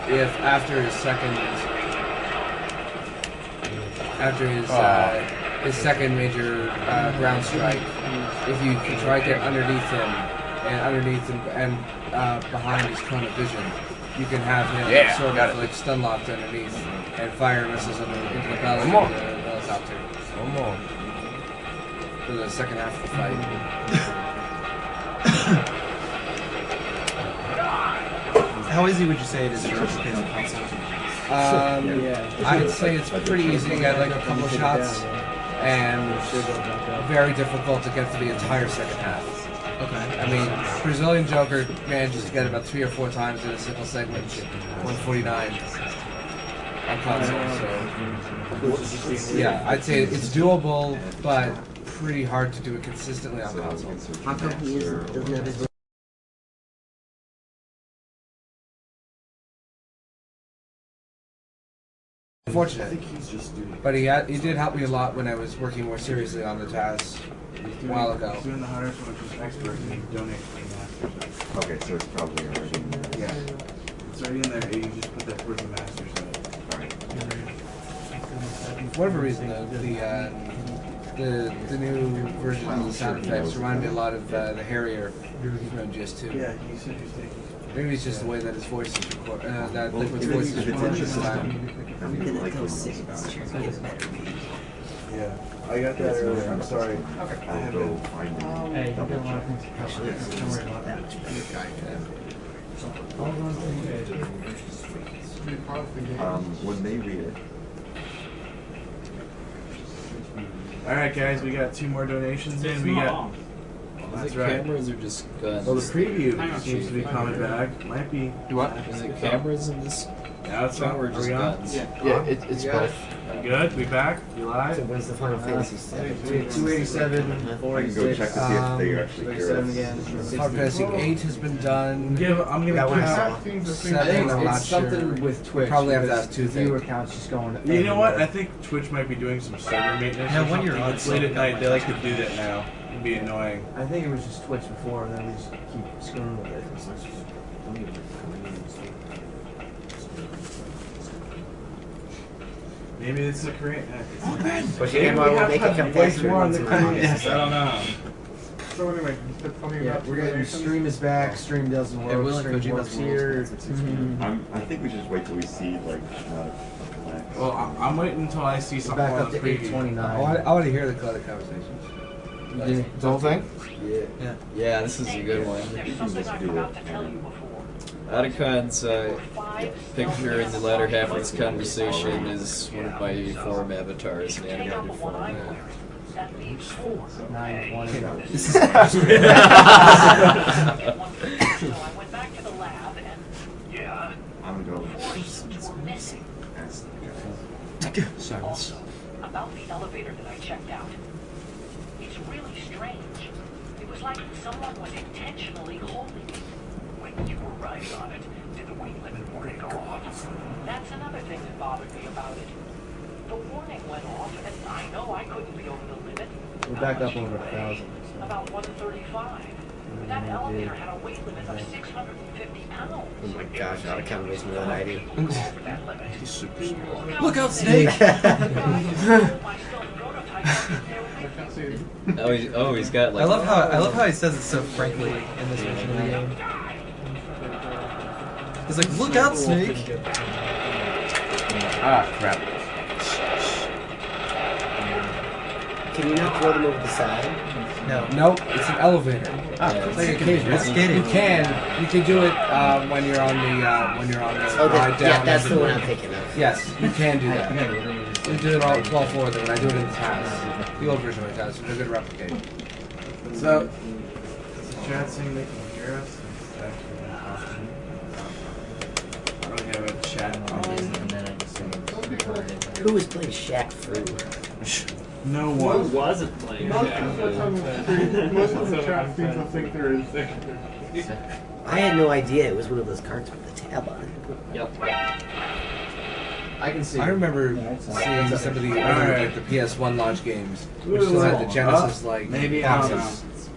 If after his second major ground strike, if you can try to get underneath him and behind his cone of vision, you can have him sort of like stun locked underneath and fire missiles into the belly of the helicopter. One more. For the second half of the fight. How easy would you say it is to replicate on console? I'd say it's pretty easy to get like a couple of shots, and very difficult to get to the entire second half. Okay. I mean, Brazilian Joker manages to get about 3 or 4 times in a single segment, 149 on console. So yeah, I'd say it's doable, but pretty hard to do it consistently on console. How come he doesn't have his Unfortunate. I think he's just doing. But he did help me a lot when I was working more seriously on the task a while ago. He's doing the hardest one, which is expert, and he donates to the master. Okay, so it's probably already in there. Yeah. It's already in there, and you just put that towards the master side. Alright. For whatever reason, though, the new version of the sound effects reminded me a lot of the Harrier from GS2. Yeah, he said he's taking. Maybe it's just the way that his voice is recorded. That Well, Liquid's if voice it's is in recorded the this time. system, I'm gonna like Yeah, I got that earlier. I'm sorry. I'll go find it. Hey, you Double got a lot of check. things to catch. Don't worry about that. When they read it, All right, guys, we got 2 more donations in. We got. Is That's it right. cameras or just guns? Well, the preview seems to be coming back. Might be. Do what? Is it cameras in this? Now it's on. Or Are just we on? guns? Yeah, it's both. You good? We back? You So live? when's the Final Fantasy stuff? 287, I can go 486. check to see if they actually hear 37 us. again. Final Fantasy 8 has been done. I'm gonna That one I count. saw. 7, I'm not It's something sure. with Twitch. Probably have to because ask two the viewer things. count's just going. You know what? I think Twitch might be doing some server maintenance. No, or when you're something. on, It's late at it's night. They like to do that now. It'd be annoying. I think it was just Twitch before, and then we just keep screwing with it. Maybe it's a Korean. But you will make it come faster once in a while. Yes, I don't know. So anyway, you said something about We're getting stream is back. Stream doesn't work. Yeah, Will and stream Kojima's works here. I think we should just wait till we see like black. Well, I'm waiting until I see something Back on up the to preview. 829. I want to hear the color conversations. The whole thing? Yeah. Yeah, this is a good one. There's something I forgot to tell you before. Otacon's picture in the latter half of this conversation is one of my forum avatars in animated form. That leaves 4. 920. This is So I went back to the lab and, yeah, I'm going. 4 units were missing. Ask the guys. Silence. About the elevator that I checked out. It's really strange. It was like someone was intentionally holding it. When you were riding on it, did the weight limit warning go off? That's another thing that bothered me about it. The warning went off, and I know I couldn't be over the limit. We're back up over 1,000. About 135. That elevator had a weight limit of 650 pounds. Oh my gosh, Otacon weighs more than I do. Over that limit. He's super small. Look out, Snake! He's got like. I love how he says it so frankly in this version of the game. He's like, look out, Snake! Ah, crap. Can you not throw them over the side? No. Nope, it's an elevator. It's like a cage. It's kidding. You can do it when you're on the Oh, ride down. yeah, that's into the one I'm thinking of. Yes, you can do that. You do it all 4 of them, and I do it in the task. The old version of the task, they're good to replicate. So, is the chat saying they can hear us? It's actually not possible. I don't really have a chat on this. Who was playing Shaq Fu? No Who one. wasn't playing Most Jack? of the time, most of the chat seems to think there is. I had no idea it was one of those cards with the tab on it. Yep. I can see. I remember seeing some of the like the PS1 launch games, which still had the Genesis like Maybe, I don't boxes.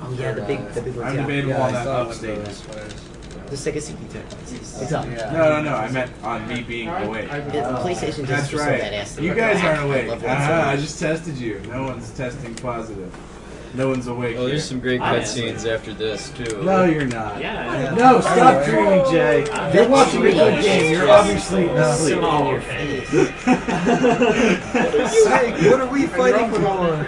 Oh yeah, the big ones. I'm Yeah. debating Yeah, on I that saw upstate. those. The Sega CD. It's up. Yeah. No, I meant on me being awake. The PlayStation That's just was so right. badass. You guys aren't I awake. love that so I much. just tested you. No one's testing positive. No one's awake. Oh, here. there's some great I am. cutscenes after this too. No, you're not. Yeah. No, stop dreaming, Jay. You're watching a good game. You're obviously So asleep. in your face. Snake, what are we fighting for?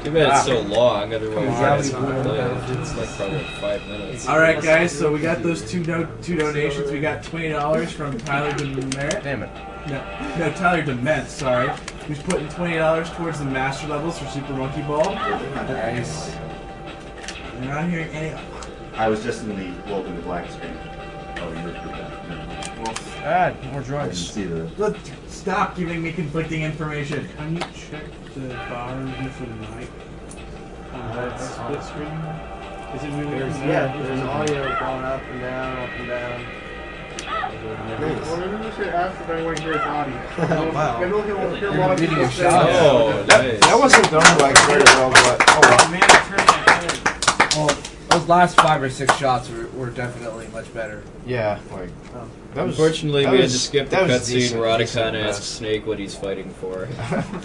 Too bad it's so long, otherwise it's like probably 5 minutes. All right, guys. So we got those two donations. We got $20 from Tyler DeMert. Damn it. No, Tyler DeMent. Sorry, who's putting $20 towards the master levels for Super Monkey Ball. Nice. You're not hearing any. I was just in the black screen. Oh, you're back. Ah, more I didn't drugs. see the. Look, stop giving me conflicting information. Can you check the bar for the night? That split screen? Is it really? There's audio going up and down, up and down. Nice. Well, maybe we should ask if anyone here is audience. Wow. Maybe we'll hear a lot of Reading people a say shot. that. Oh, nice. That wasn't done like very well, but oh well. Well, those last 5 or 6 shots were definitely much better. Yeah, like that was. Unfortunately, that we had was- to skip the that was cutscene decent, where decent Otacon at asks best. Snake what he's fighting for.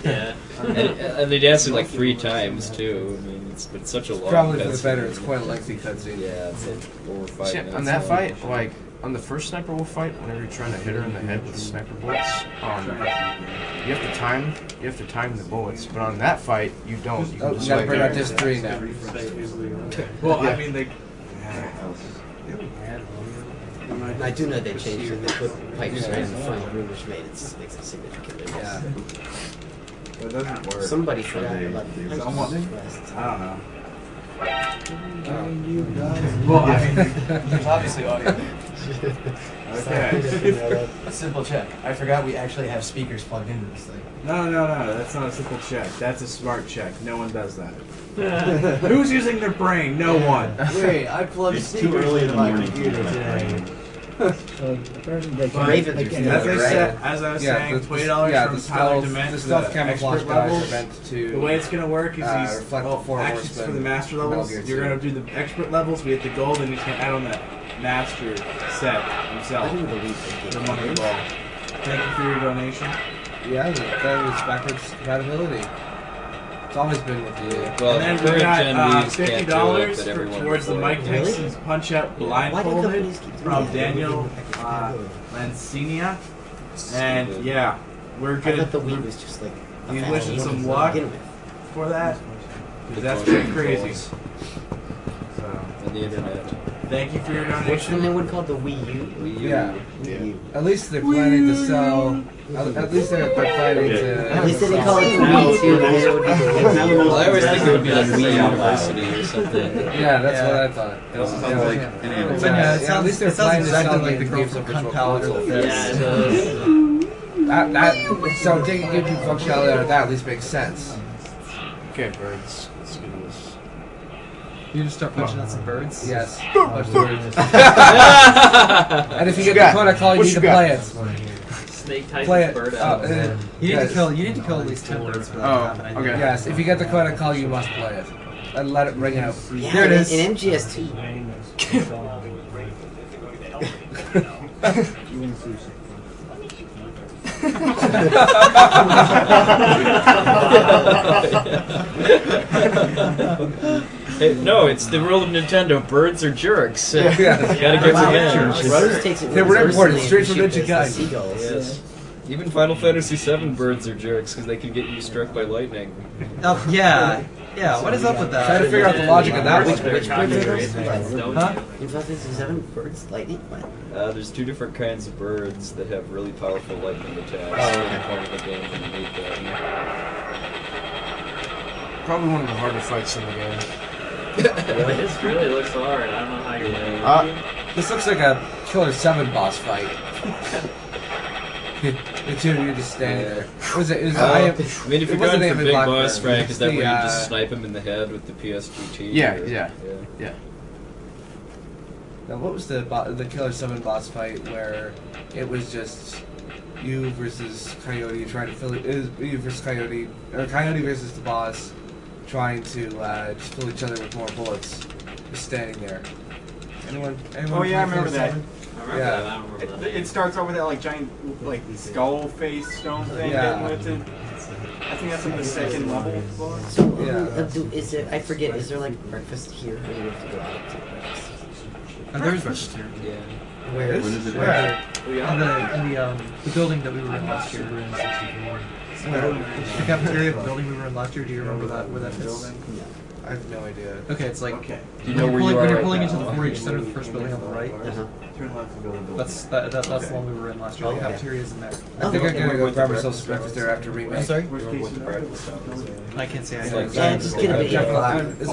Yeah. and they'd ask it like 3 times too. I mean, it's such a long. Probably for the cutscene. better. It's quite a lengthy cutscene. Yeah, it's like 4 or 5 See, minutes. on that long. fight, like on the first sniper wolf fight, whenever you're trying to hit her in the head with sniper bullets, you have to time the bullets. But on that fight, you don't. You Oh, can you just gotta like bring out just 3 now. Well, Yeah. I mean, they. I do know they changed it. They put pipes right in the front room, which makes it significantly less. But it doesn't work. Somebody forgot about the pipes. Someone- I don't know. Well, I mean, there's obviously audio. Okay. A simple check. I forgot we actually have speakers plugged into this thing. No, that's not a simple check. That's a smart check. No one does that. Who's using their brain? No one. Wait, I plugged It's too speakers early in into the my morning. computer today. But Ravens are as still I great. said, as I was saying, $20 from Tyler Dement the to stealth the camouflage expert guys levels. are meant to. The way it's gonna work is reflect the four actually horsemen for the master of Metal levels. Gear You're 2. gonna do the expert levels. We hit the gold, and you can add on that master set himself. I didn't believe they The did. monkey ball. Thank you for your donation. Yeah, that was backwards compatibility. It's always been with you. Well, And then current we gen got leads can't do it, $50 but everyone towards the before Mike it Really? Texans Punch Out Why do Blindfolded companies keep doing from that? Daniel Lancinia. And yeah, we're I gonna thought the Wii was just like a we fast wish you one some to luck begin with. for that. Because that's Control pretty crazy. controls So, on the internet. thank you for your What's the donation. new one called? The Wii U? Wii U. Yeah. Wii U. At least they're planning to sell. At least they're planning to. At least they didn't call it the Wii 2, because it would be the Wii U. Well, I always think it would be like Wii University or something. Yeah, that's what I thought. It also sounds like an But anime. yeah, it at least they're it sounds planning to exactly sell like the games girls for of virtual Cunt Palette. consoles. Yeah, it does. So taking GameCube functionality out of that at least makes sense. Okay, birds. Let's do this. You just start punching out some birds? Yes. Punch the birds. And if you What get you the got? code, I call you What need you to got? play it. Snake Play Tyson's it. bird out. You need to kill at least 10 birds for that to Oh, happen. I okay. think. Yes, if you get the code, I call you must play it. And let it ring out. Yeah, There it is. In MGS2. Hey, no, it's the rule of Nintendo. Birds are jerks. Yeah. Gotta get revenge. Rose takes it They were imported personally straight from and she Ninja kills the Gaiden. seagulls. Yes. Even Final Fantasy VII birds are jerks because they can get you struck by lightning. Oh, yeah. Yeah, what is up with that? Try to figure out the logic of that. Which birds are Copyright, those? don't Huh? you? In Final Fantasy 7, birds, lightning? What? There's 2 different kinds of birds that have really powerful lightning attacks. Oh, okay. In the point of the game when you meet them. Probably one of the harder fights in the game. This really looks hard. I don't know how you're doing. This looks like a Killer 7 boss fight. The two of you just standing there. It was I mean, if it you're wasn't going for even Big Blackburn. Boss, Frank, is that The, where you just snipe him in the head with the PSGT? Yeah, or- yeah. Now, what was the Killer 7 boss fight where it was just you versus Coyote trying to fill it? It was you versus Coyote, or Coyote versus the boss, trying to just fill each other with more bullets. Just standing there. Anyone? Oh yeah, I play remember Killer that. 7? I remember Yeah. that. I don't remember that. It starts over that like giant like skull face stone thing Yeah. getting lifted. I think that's like the second level boss. So, Yeah. is it, I forget, is there like breakfast here or do you have to go out to breakfast? There's breakfast here. Yeah. Where is When is it? Where? In the building that we were in last year. The cafeteria building we were in last year. Do you remember where that is? I have no idea. Okay, it's like Okay. Do you know where you are when you're right pulling now? into the 4-H center, the first building on the right. Uh-huh. Turn left and go to the building. That's the one we were in last year. The Okay. cafeteria's in there. I think I'm gonna go grab myself some breakfast there after remake. I'm sorry? Where's What the breakfast stop is. I can't say I It's know. like- Yeah, just get a bit. So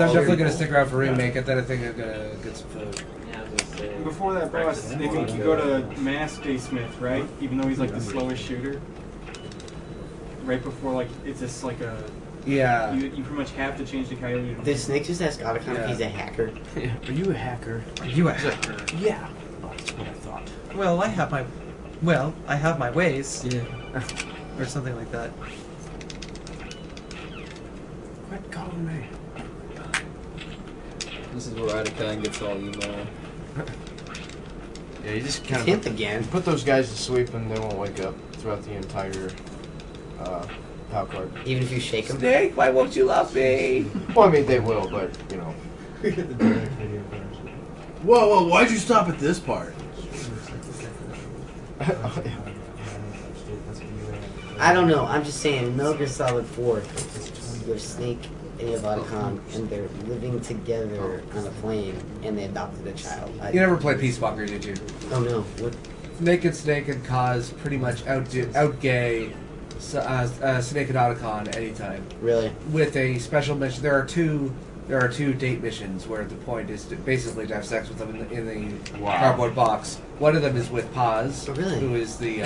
I'm definitely gonna stick around for remake, and then I think I'm gonna get some food. Yeah, I was gonna say, Before that boss, breakfast they think you go to Mass Day Smith, right? Even though he's like the slowest shooter. Right before like it's just like a Yeah. you pretty much have to change the Coyote. Did Snake just ask Otacon if Yeah. he's a hacker? Are you a hacker? Are you a hacker? Yeah. That's what I thought. Well, I have my ways. Yeah. Or something like that. Quit calling me. This is where Adakan gets all emo. Yeah, you just kind Hint again. put those guys to sleep and they won't wake up throughout the entire PAL card. Even if you shake them. Snake, why won't you love me? Well, I mean, they will, but, you know. Whoa, why'd you stop at this part? I don't know. I'm just saying, Metal Gear Solid 4, there's Snake and Adakan, and they're living together on a plane, and they adopted a child. You never played Peace Walker, did you? Oh no. What? Snake and Kaz pretty much outgay Snake and Adakan anytime. Really? With a special mission. There are two date missions where the point is to basically to have sex with them in the cardboard box. One of them is with Paz, who is the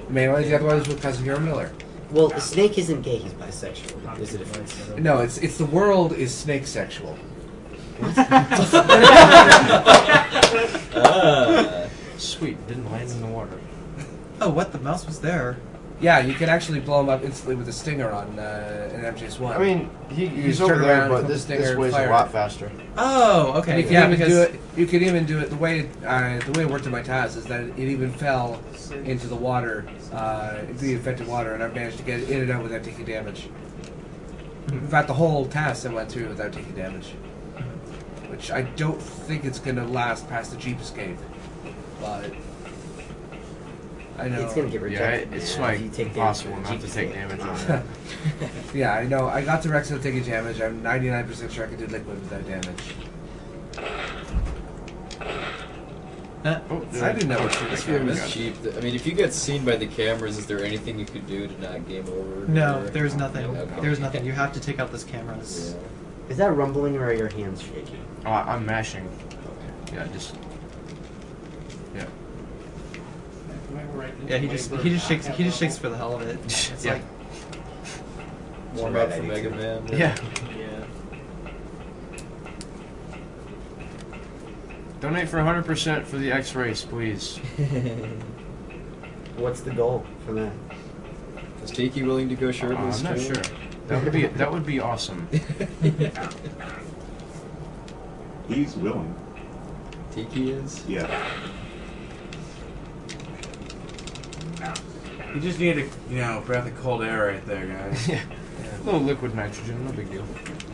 main one. The other one is with Kazuhiro Miller. Well, Snake isn't gay; he's bisexual. There's a difference. No, it's the world is snake sexual. Sweet, didn't land in the water. Oh, what? The mouse was there. Yeah, you can actually blow him up instantly with a stinger on an MGS1. I mean, he's turn over there, around, but put the this stinger, way's fire a lot it. faster. Oh, okay. And you can even do it. You can even do it the way it worked in my TAS is that it even fell into the water, into the infected water, and I've managed to get in and out without taking damage. In fact, the whole TAS I went through without taking damage, which I don't think it's going to last past the Jeep escape, but I know It's gonna get rejected. Yeah, it's man, like if you take impossible damage not to take damage on that. Yeah, I know. I got to Rex without taking damage. I'm 99% sure I could do liquid without damage. I didn't know This game is cheap. I mean, if you get seen by the cameras, is there anything you could do to not game over? No, or- there's nothing. Okay. There's nothing. You have to take out those cameras. Is that rumbling or are your hands shaking? Oh, I'm mashing. Yeah, just. Yeah. Yeah, he just shakes for the hell of it. It's Yeah. like Warm up for Mega Man. Yeah. Yeah. Donate for 100% for the X-Race, please. What's the goal for that? Is Tiki willing to go shirtless? I'm not too? sure. That would be awesome. He's willing. Tiki is? Yeah. You just need a breath of cold air right there, guys. Yeah. A little liquid nitrogen, no big deal.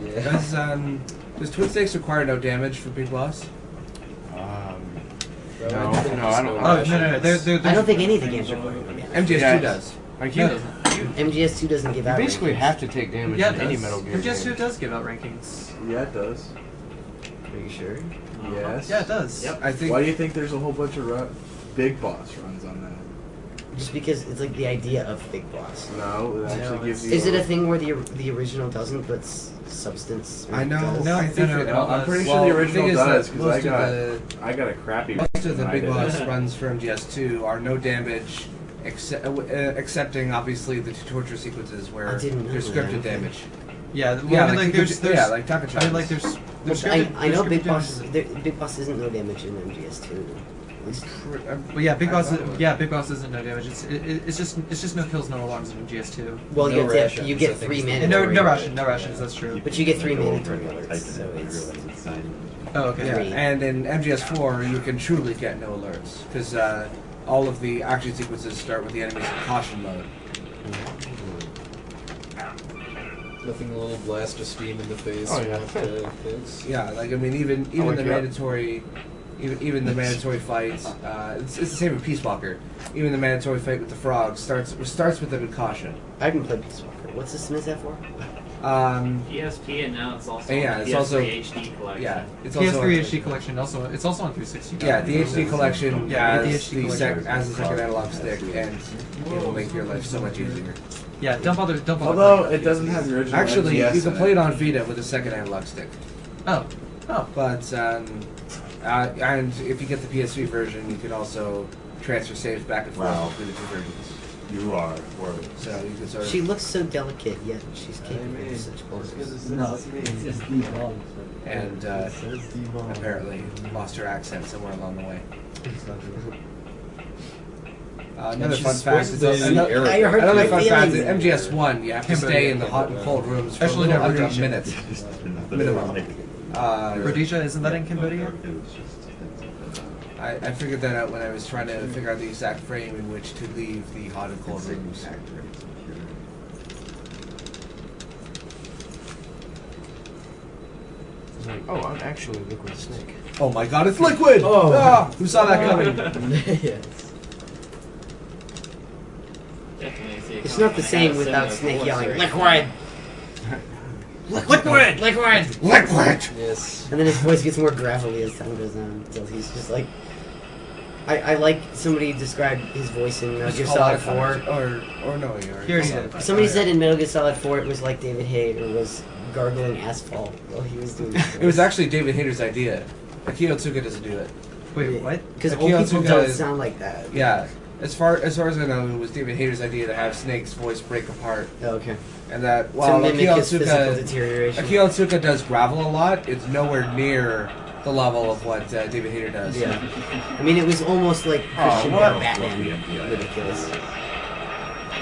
Yeah. Does Twin Snakes require no damage for Big Boss? No, I don't. Oh, no. I don't think any of the games are playing. MGS2 does. Like No, you, MGS2 doesn't give you out. basically rankings. have to take damage Yeah, in it any does. Metal Gear MGS2 game. does give out rankings. Yeah, it does. Are you sure? Yes. Yeah, it does. Yep. I think. Why do you think there's a whole bunch of big boss runs on that? Just because it's like the idea of Big Boss. No, it actually gives you. Is it a thing where the original doesn't, but substance? I know. does? I think no, it- no, I'm pretty well, sure the the original thing is does that because most I got a crappy. Most of the when I Big did Boss it. runs for MGS2 are no damage, excepting obviously the two torture sequences where I didn't know there's that. scripted damage. Yeah, well, Yeah, I mean, like like you there's could- yeah, like Taka-chan. I mean, like there's Which I scripted- know there's Big scripted Boss. damage. Big Boss isn't no damage in MGS2. Well, yeah, Big I Boss. thought it was. Yeah, Big Boss isn't no damage. It's just no kills, no alarms in MGS2. Well, No you get rations, you I get think 3 is the- minutes. And no rations. That's true. But you get 3 mandatory Type alerts, it so in, it's. realize it's not even- Oh, okay. Yeah, Three. and in MGS4 you can truly get no alerts because all of the action sequences start with the enemies in caution mode. Nothing a little blast of steam in the face. Oh, yeah. won't, fix. Yeah, like I mean, even like the that. mandatory, even the mandatory fight. It's the same with Peace Walker. Even the mandatory fight with the frogs starts with them in caution. I haven't played Peace Walker. What's the Smith at for? PSP, and now it's also Yeah, on it's PS3 also- HD collection. Yeah, it's also PS3 HD collection. It's also on 360. Yeah, the HD collection Yeah, the has HD the collection. as the second analog stick, and it will make your life so much easier. Yeah, don't bother. Although it doesn't have the original. Actually, MGS you can in play it on Vita with a second analog stick. Oh. But and if you get the PS3 version, you can also transfer saves back and forth Wow. between the two versions. You are. So you can sort of. She looks so delicate, yet she's capable of such poses. No, it's just debunked. And apparently lost her accent somewhere along the way. Another she's fun fact supposed is to be Arab. another fun fact feelings. is MGS1. You have to stay in the hot and cold rooms for Especially in under a Rhodesia. minute minimum. Rhodesia, isn't that in Cambodia? I figured that out when I was trying to figure out the exact frame in which to leave the hot and cold rooms. It's like, oh, I'm actually a liquid snake. Oh my god, it's liquid! Oh. Ah, who saw that coming? Yes. Definitely see It's not the same without Snake yelling, "Liquid! Liquid! Liquid! Liquid! Yes. And then his voice gets more gravelly as time goes on, until he's just like... I like somebody described his voice in Metal Gear Solid 4. Or no, He already did. Somebody said in Metal Gear Solid 4 it was like David Hayter was gargling asphalt while he was doing It was actually David Hayter's idea. Akio Tsuka doesn't do it. Wait, what? Because old Akio people Tsuka don't is- sound like that. Yeah. As far as I know, it was David Hayter's idea to have Snake's voice break apart. Oh, okay. And that while to mimic Akio his physical Tsuka, deterioration. Akio Tsuka does gravel a lot, it's nowhere near the level of what David Hayter does. Yeah. I mean, it was almost like Christian what? Bale Batman ridiculous.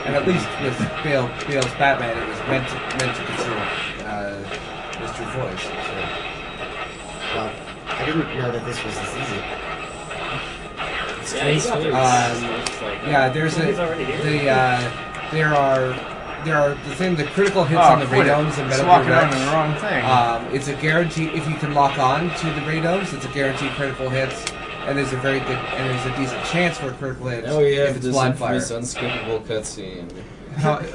And at least with Bale's Batman, it was meant to conceal his true voice. So. Well, I didn't know that this was this easy. Yeah, there's the critical hits on the radomes and Metal Gear Rex. The wrong thing. It's a guarantee if you can lock on to the radomes. It's a guaranteed critical hits, and there's a decent chance for a critical hit Oh yeah, if it's this blind fire. infamous unskippable cutscene.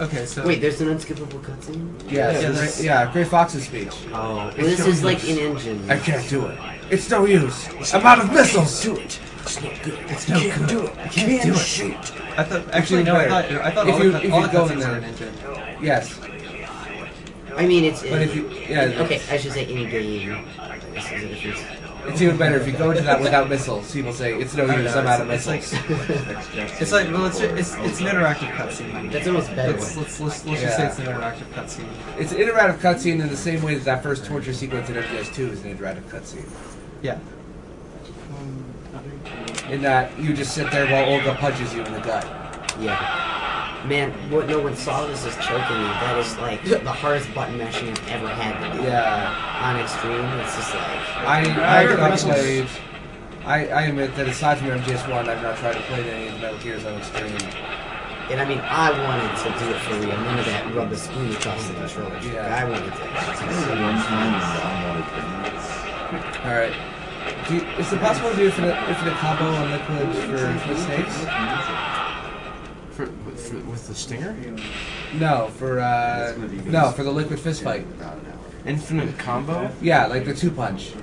Okay, so Wait, there's an unskippable cutscene? Yeah, Gray Fox's speech. Oh, well, this is like in engine. I can't do it. It's no use. I'm out of missiles. Do it. It's not good. it's no good. Do it. I can't do it. Shoot. I thought actually no. I thought If all you- the if you all the go in cutscenes there- are in engine. Yes. I mean, it's. But if you, okay, I should say in game. This is a difference. it's even better if you go into that without missiles. People say it's no use. I'm out of It's missiles. It's like well, it's an interactive cutscene. That's almost better. Let's just say it's an interactive cutscene. It's an interactive cutscene in the same way that first torture sequence in MGS2 is an interactive cutscene. Yeah. In that you just sit there while Olga punches you in the gut. Yeah. Man, what no one saw this is choking me. That is like the hardest button mashing I've ever had to do. Yeah. On extreme, it's just like. I admit that aside from MGS1, I've not tried to play any of the Metal Gears on extreme. And I mean, I wanted to do it for real. None of that rub the spoon across the controller. Yeah. I wanted to. Alright. Is it possible to do infinite combo on liquid for snakes? With the stinger? No, for the liquid fist fight. Infinite combo? Yeah, like the 2-punch.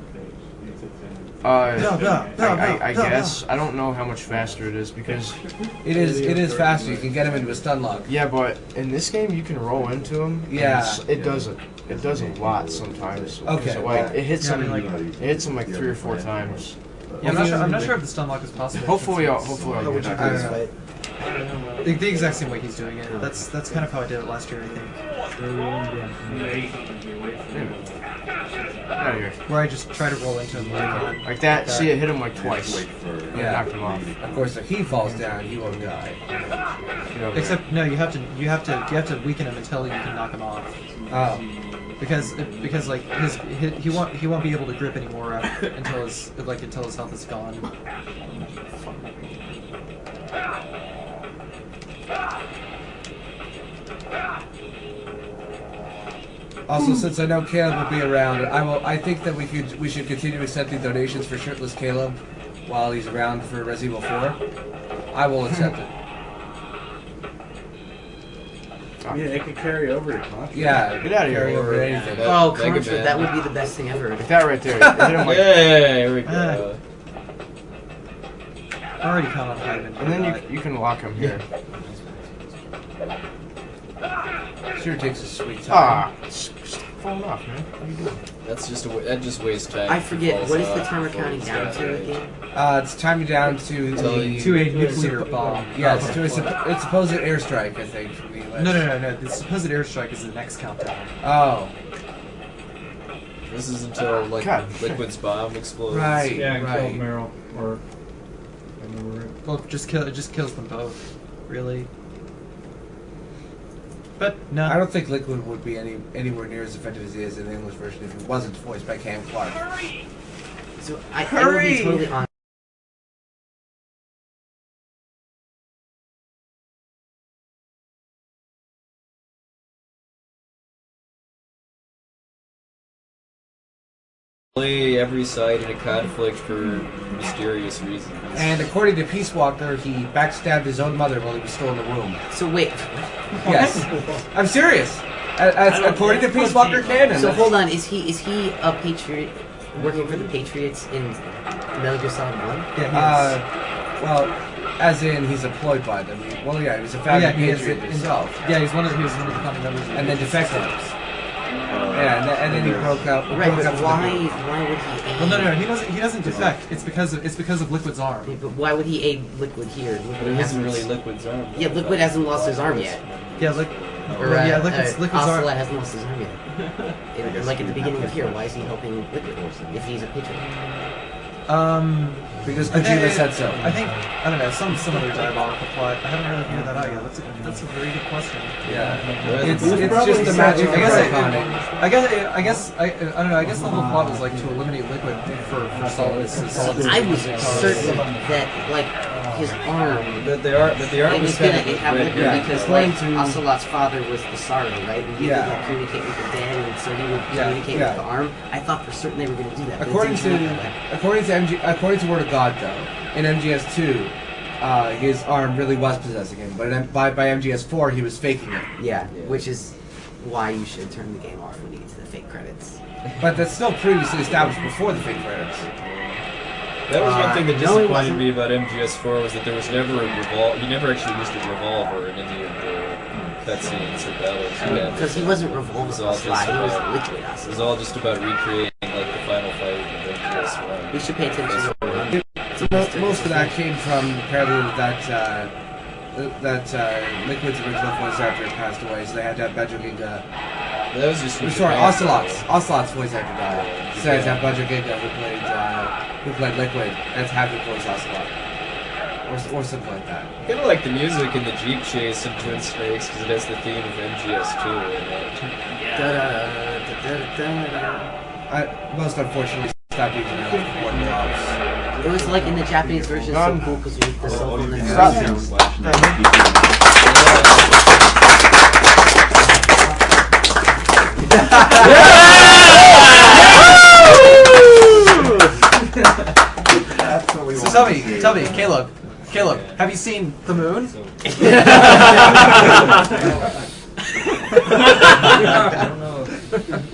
I guess. I don't know how much faster it is because it is faster. You can get him into a stun lock. Yeah, but in this game you can roll into him. Yeah, it does a lot sometimes. Okay, So, like, it hits him. like, It hits him like 3 or 4 times. Yeah, I'm not sure if the stun lock is possible. Hopefully I'll Would get you that. please fight? The exact same way he's doing it. That's kind of how I did it last year, I think. Out of here. Where I just try to roll into him Like that. See, it hit him like twice. Yeah. Knocked him off. Of course, if he falls down, he won't die. Except no, you have to weaken him until you can knock him off. Oh. Because like he won't be able to grip anymore until his health is gone. Also, since I know Caleb will be around, I think that we should continue accepting donations for shirtless Caleb while he's around for Resident Evil 4. I will accept it. Yeah, it could carry over to Contra. Yeah, Get out of here. carry over anything. Oh, Contra, that would be the best thing ever. Like that right there. It hit him like. Yeah, here we go. I already caught on Hyman. And then you can lock him here. Sure takes a sweet time. Ah. falling off, man. What are you doing? That's just that just wastes time. I forget, Falls what is the off timer before counting it's down done, to right? again? It's timing down to a nuclear bomb. Yeah, it's to it's supposed airstrike, I think. From the US. No. The supposed airstrike is the next countdown. Oh. This is until like God. Liquid's bomb explodes. Right. Yeah, and right. killed Meryl. Or I remember it. Well, it just kills them both, really. But no, I don't think Liquid would be anywhere near as effective as he is in the English version if it wasn't voiced by Cam Clark. So I will be totally honest. Play every side in a conflict for mysterious reasons. And according to Peace Walker, he backstabbed his own mother while he was still in the room. So wait. Yes, I'm serious. According to Peace Walker canon. So hold on, is he a patriot working for the Patriots in Metal Gear Solid 1? Yeah, well, as in he's employed by them. Well, yeah, he was a founding patriot himself. Yeah, he was one of the founding members. And then defected. Yeah, and then he broke up. Right, broke but up why would he aim? Well, no, he doesn't defect. It's because of Liquid's arm. Yeah, but why would he aim Liquid here? Liquid But it hasn't isn't really Liquid's arm. Yeah, Liquid hasn't lost his arm yet. Yeah, Liquid's arm. Ocelot hasn't lost his arm yet. Like at the beginning of here, why is he helping Liquid if he's a patriot? Because Kojima said so. I think I don't know some other diabolical plot. I haven't really figured that out yet. That's a very good question. Yeah, it's just the magic of retconning. I guess I don't know. I guess the whole plot was like to eliminate Liquid for Solid. I was certain that like his arm. But the arm it was gonna have Liquid because Claim like to- Ocelot's father was the Sorry, right? And he Yeah. would like, communicate with the dead, and so he would Yeah, communicate yeah. with the arm. I thought for certain they were gonna do that. but it According didn't turn out that way. according to Word of God, though, in MGS2, his arm really was possessing him, but by MGS4, he was faking it. Yeah, which is why you should turn the game off when you get to the fake credits. But that's still previously established before the fake credits. That was one thing that No, it disappointed wasn't. me about MGS4 was that there was never a revolver. He never actually used a revolver in any of the cutscenes or battles. Because he wasn't revolving It was all just Ocelot, he was about- Liquid It was Ocelot. all just about recreating like the final fight of MGS1. We should pay attention to what Most of that came from apparently that Liquid's original voice actor passed away, so they had to have Badger Giga. That was just Sorry, Ocelot's voice actor died. So they had to have Badger Giga who played Liquid, and have the voice Ocelot. Or something like that. I kind of like the music in the Jeep chase in Twin Snakes because it has the theme of MGS2 in it. I most unfortunately stopped using it for one jobs. It was like in the Japanese version, so cool because with the cell phone and Stop. So tell me, Caleb, have you seen the moon? I don't know.